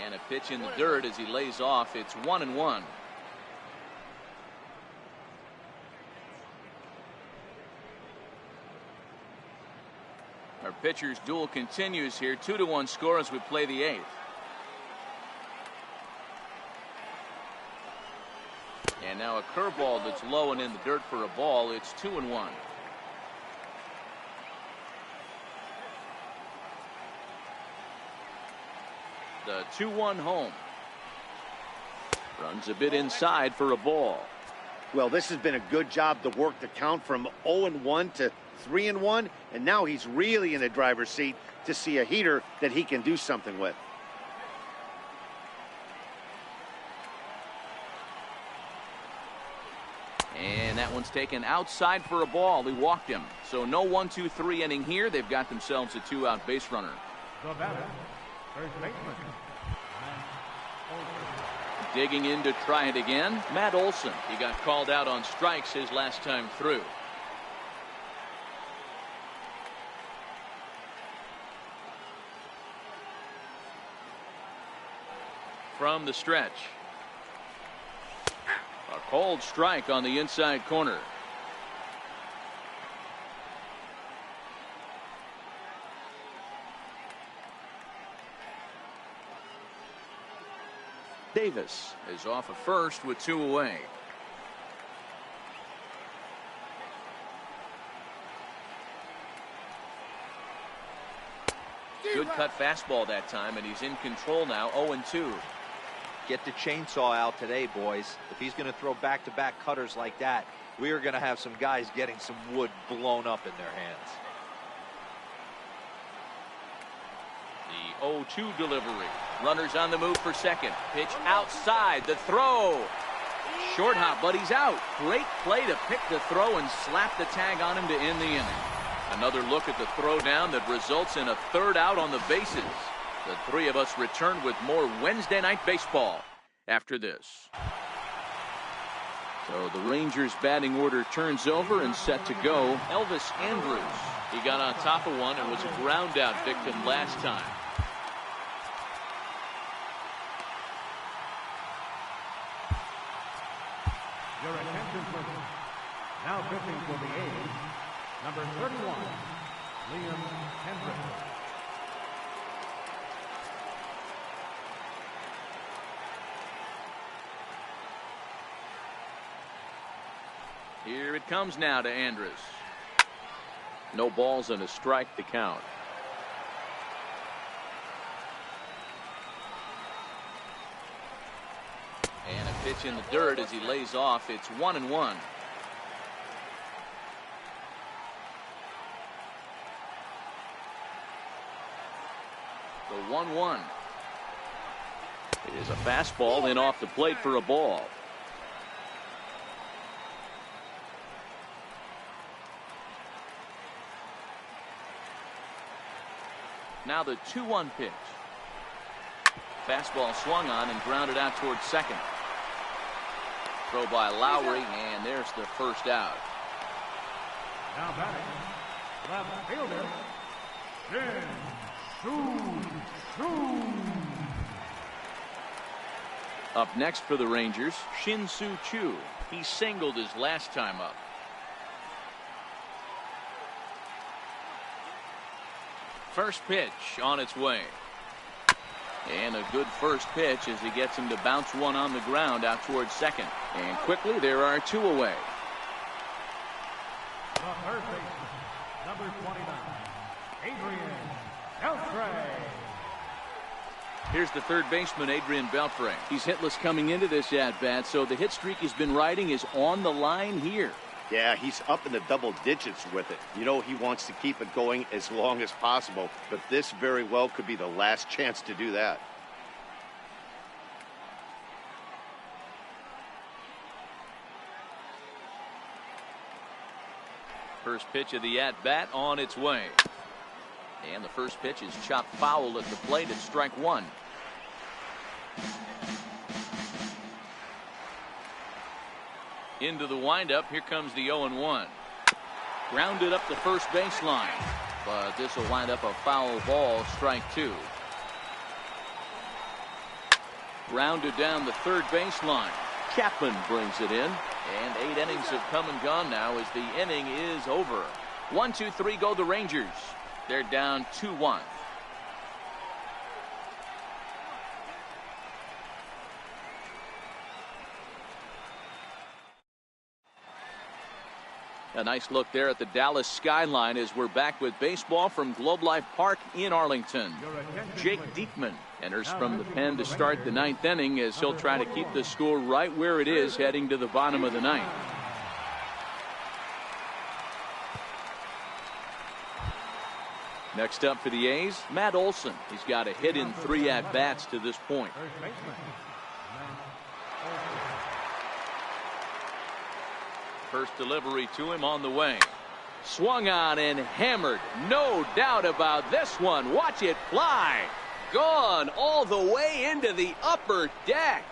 And a pitch in the dirt as he lays off. It's 1-1. Our pitcher's duel continues here. 2-1 score as we play the 8th. And now a curveball that's low and in the dirt for a ball. It's 2-1. The 2-1 home. Runs a bit inside for a ball. Well, this has been a good job to work the count from 0-1 to 3-1, and now he's really in the driver's seat to see a heater that he can do something with. And that one's taken outside for a ball. He walked him. So no 1-2-3 inning here. They've got themselves a 2-out base runner. The batter, first baseman. Digging in to try it again, Matt Olson. He got called out on strikes his last time through. From the stretch. A cold strike on the inside corner. Davis is off at first with 2 away. Good cut fastball that time, and he's in control now. 0-2. Get the chainsaw out today, boys. If he's going to throw back-to-back cutters like that, we are going to have some guys getting some wood blown up in their hands. The 0-2 delivery. Runners on the move for second. Pitch outside. The throw. Short hop, but he's out. Great play to pick the throw and slap the tag on him to end the inning. Another look at the throw down that results in a 3rd out on the bases. The three of us return with more Wednesday night baseball after this. So the Rangers batting order turns over and set to go. Elvis Andrus. He got on top of one and was a ground out victim last time. Your attention, please. Now pitching for the A's, number 31, Liam Hendricks. Here it comes now to Andrus. No balls and a strike to count. And a pitch in the dirt as he lays off. It's 1-1. The 1-1. It is a fastball in off the plate for a ball. Now the 2-1 pitch. Fastball swung on and grounded out towards second. Throw by Lowry, and there's the first out. Now batting, left fielder, Shin-Soo. Up next for the Rangers, Shin-Soo Choo. He singled his last time up. First pitch on its way. And a good first pitch as he gets him to bounce one on the ground out towards second. And quickly there are 2 away. The third baseman, number 29, Adrian Beltre. Here's the third baseman, Adrian Beltre. He's hitless coming into this at-bat, so the hit streak he's been riding is on the line here. Yeah, he's up in the double digits with it. You know, he wants to keep it going as long as possible, but this very well could be the last chance to do that. First pitch of the at-bat on its way. And the first pitch is chopped foul at the plate at strike 1. Into the windup. Here comes the 0-1. Grounded up the first baseline. But this will wind up a foul ball, strike 2. Grounded down the third baseline. Chapman brings it in. And 8 innings have come and gone now as the inning is over. 1-2-3 go the Rangers. They're down 2-1. A nice look there at the Dallas skyline as we're back with baseball from Globe Life Park in Arlington. Jake Diekman enters from the pen to start the 9th inning as he'll try to keep the score right where it is heading to the bottom of the 9th. Next up for the A's, Matt Olson. He's got a hit in 3 at-bats to this point. First delivery to him on the way. Swung on and hammered. No doubt about this one. Watch it fly. Gone all the way into the upper deck.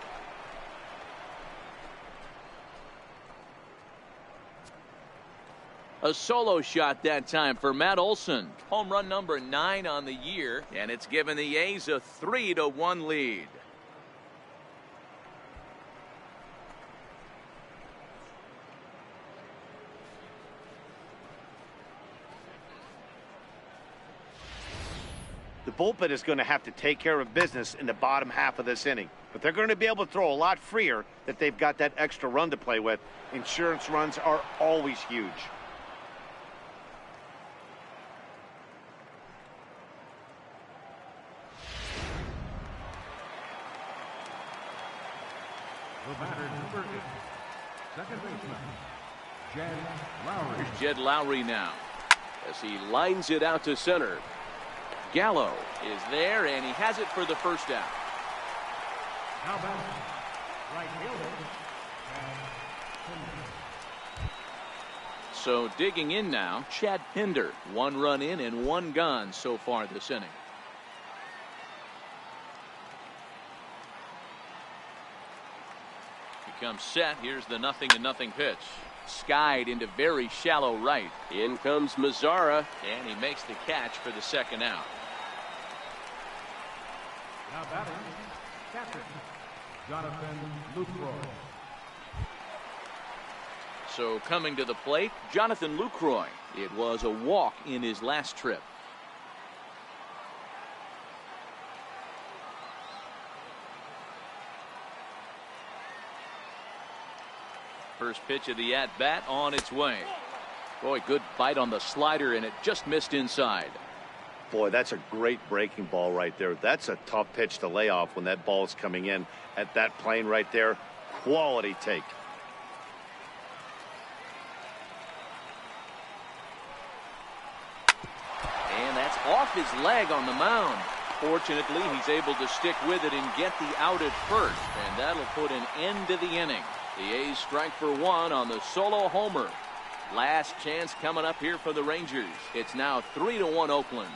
A solo shot that time for Matt Olson. Home run number 9 on the year, and it's given the A's a 3-1 lead. The bullpen is going to have to take care of business in the bottom half of this inning. But they're going to be able to throw a lot freer that they've got that extra run to play with. Insurance runs are always huge. The batter, number 8, second baseman, Jed Lowry. Here's Jed Lowry now as he lines it out to center. Gallo is there, and he has it for the first out. Now batting, right fielder, So digging in now, Chad Pinder. 1 run in and 1 gone so far this inning. He comes set. Here's the 0-0 pitch. Skied into very shallow right. In comes Mazzara, and he makes the catch for the second out. Now batting, captain, Jonathan Lucroy. So coming to the plate, Jonathan Lucroy. It was a walk in his last trip. First pitch of the at-bat on its way. Boy, good bite on the slider, and it just missed inside. Boy, that's a great breaking ball right there. That's a tough pitch to lay off when that ball is coming in at that plane right there. Quality take. And that's off his leg on the mound. Fortunately, he's able to stick with it and get the out at first, and that'll put an end to the inning. The A's strike for 1 on the solo homer. Last chance coming up here for the Rangers. It's now 3-1 Oakland.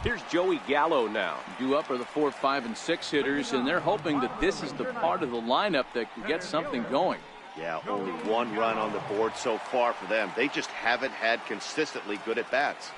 Here's Joey Gallo now. Due up are the 4, 5, and 6 hitters, and they're hoping that this is the part of the lineup that can get something going. Yeah, only 1 run on the board so far for them. They just haven't had consistently good at-bats.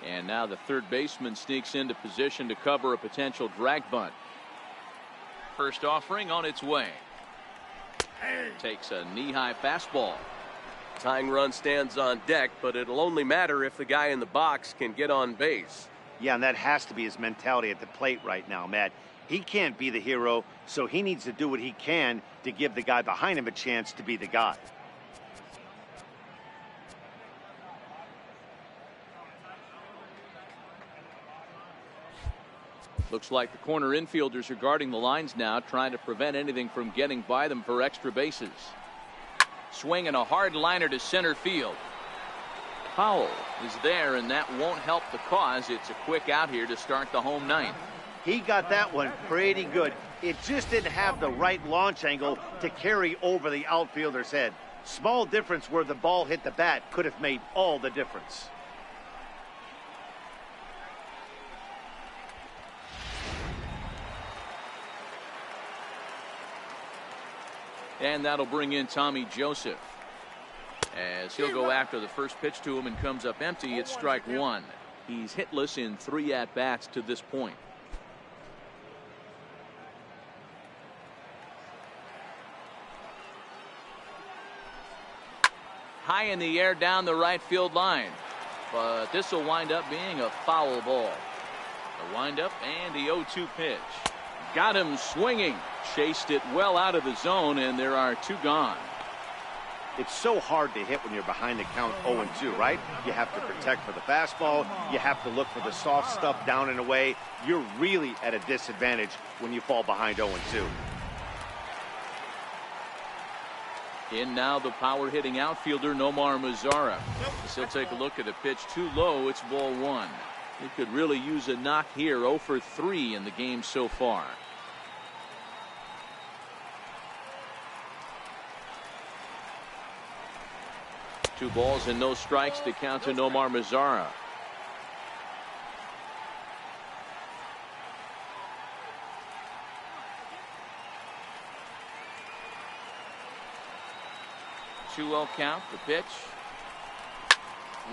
And now the third baseman sneaks into position to cover a potential drag bunt. First offering on its way. Takes a knee-high fastball. Tying run stands on deck, but it'll only matter if the guy in the box can get on base. Yeah, and that has to be his mentality at the plate right now, Matt. He can't be the hero, so he needs to do what he can to give the guy behind him a chance to be the guy. Looks like the corner infielders are guarding the lines now, trying to prevent anything from getting by them for extra bases. Swinging a hard liner to center field. Powell is there, and that won't help the cause. It's a quick out here to start the home ninth. He got that one pretty good. It just didn't have the right launch angle to carry over the outfielder's head. Small difference where the ball hit the bat could have made all the difference. And that'll bring in Tommy Joseph, as he'll go after the first pitch to him and comes up empty. It's strike 1. He's hitless in 3 at-bats to this point. high in the air down the right field line. But this will wind up being a foul ball. The windup and the 0-2 pitch. Got him swinging. Chased it well out of the zone, and there are two gone. It's so hard to hit when you're behind the count 0-2, right? You have to protect for the fastball. You have to look for the soft stuff down and away. You're really at a disadvantage when you fall behind 0-2. In now the power-hitting outfielder Nomar Mazara. He'll take a look at a pitch too low. It's ball one. He could really use a knock here. 0 for 3 in the game so far. Two balls and no strikes to count to Nomar Mazara. Two-0 count. The pitch.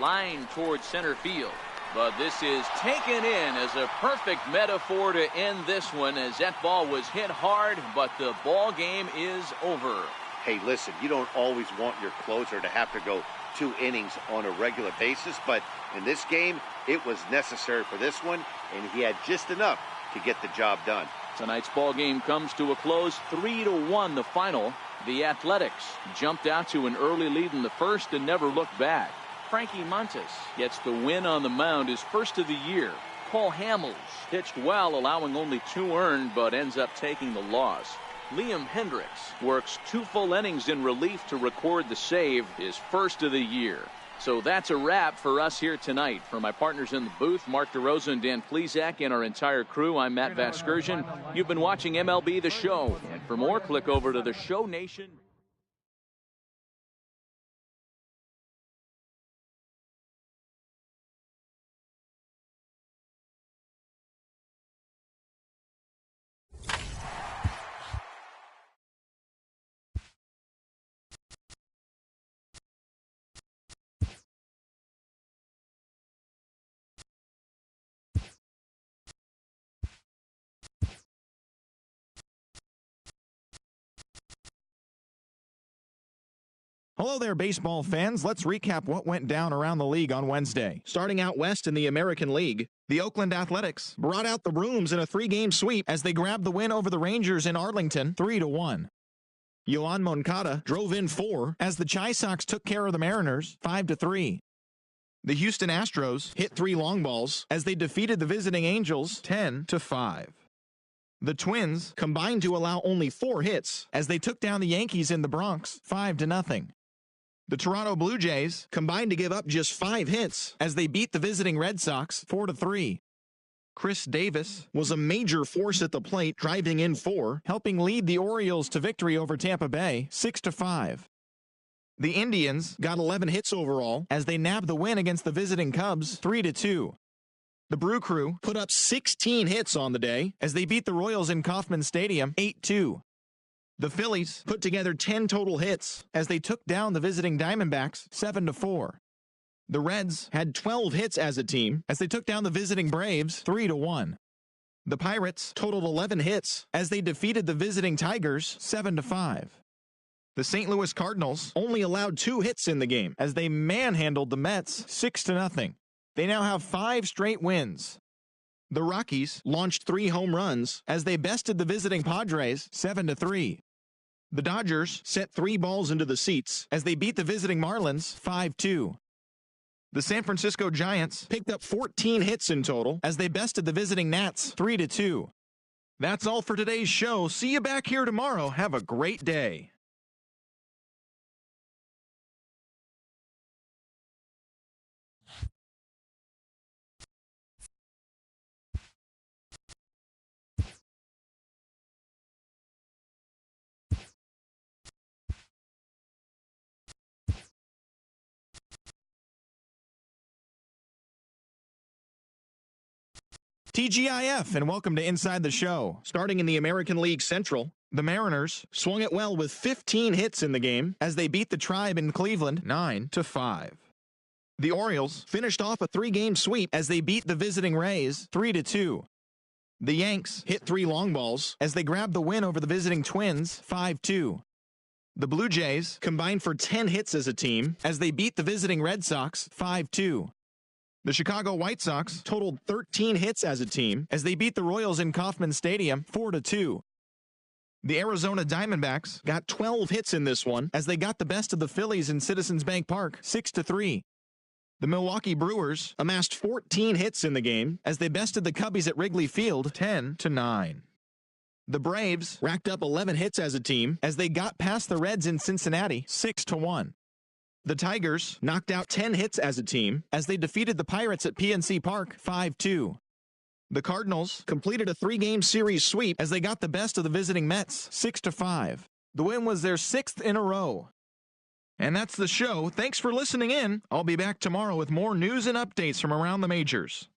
Line towards center field. But this is taken in as a perfect metaphor to end this one, as that ball was hit hard, but the ball game is over. Hey, listen, you don't always want your closer to have to go 2 innings on a regular basis, but in this game, it was necessary for this one, and he had just enough to get the job done. Tonight's ball game comes to a close, 3-1 the final. The Athletics jumped out to an early lead in the first and never looked back. Frankie Montes gets the win on the mound, his first of the year. Paul Hamels pitched well, allowing only 2 earned, but ends up taking the loss. Liam Hendricks works 2 full innings in relief to record the save, his first of the year. So that's a wrap for us here tonight. For my partners in the booth, Mark DeRosa and Dan Plesac, and our entire crew, I'm Matt Vasgersian. You've been watching MLB The Show. And for more, click over to the Show Nation. Hello there, baseball fans. Let's recap what went down around the league on Wednesday. Starting out west in the American League, the Oakland Athletics brought out the brooms in a 3-game sweep as they grabbed the win over the Rangers in Arlington, 3-1. Yoan Moncada drove in 4 as the Chi Sox took care of the Mariners, 5-3. The Houston Astros hit 3 long balls as they defeated the visiting Angels, 10-5. The Twins combined to allow only 4 hits as they took down the Yankees in the Bronx, 5-0. The Toronto Blue Jays combined to give up just 5 hits as they beat the visiting Red Sox 4-3. Chris Davis was a major force at the plate, driving in 4, helping lead the Orioles to victory over Tampa Bay 6-5. The Indians got 11 hits overall as they nabbed the win against the visiting Cubs 3-2. The Brew Crew put up 16 hits on the day as they beat the Royals in Kauffman Stadium 8-2. The Phillies put together 10 total hits as they took down the visiting Diamondbacks 7-4. The Reds had 12 hits as a team as they took down the visiting Braves 3-1. The Pirates totaled 11 hits as they defeated the visiting Tigers 7-5. The St. Louis Cardinals only allowed 2 hits in the game as they manhandled the Mets 6-0. They now have 5 straight wins. The Rockies launched 3 home runs as they bested the visiting Padres 7-3. The Dodgers sent 3 balls into the seats as they beat the visiting Marlins 5-2. The San Francisco Giants picked up 14 hits in total as they bested the visiting Nats 3-2. That's all for today's show. See you back here tomorrow. Have a great day. TGIF, and welcome to Inside the Show. Starting in the American League Central, the Mariners swung it well with 15 hits in the game as they beat the Tribe in Cleveland 9-5. The Orioles finished off a 3-game sweep as they beat the visiting Rays 3-2. The Yanks hit 3 long balls as they grabbed the win over the visiting Twins 5-2. The Blue Jays combined for 10 hits as a team as they beat the visiting Red Sox 5-2. The Chicago White Sox totaled 13 hits as a team as they beat the Royals in Kauffman Stadium 4-2. The Arizona Diamondbacks got 12 hits in this one as they got the best of the Phillies in Citizens Bank Park 6-3. The Milwaukee Brewers amassed 14 hits in the game as they bested the Cubbies at Wrigley Field 10-9. The Braves racked up 11 hits as a team as they got past the Reds in Cincinnati 6-1. The Tigers knocked out 10 hits as a team as they defeated the Pirates at PNC Park 5-2. The Cardinals completed a 3-game series sweep as they got the best of the visiting Mets 6-5. The win was their 6th in a row. And that's the show. Thanks for listening in. I'll be back tomorrow with more news and updates from around the majors.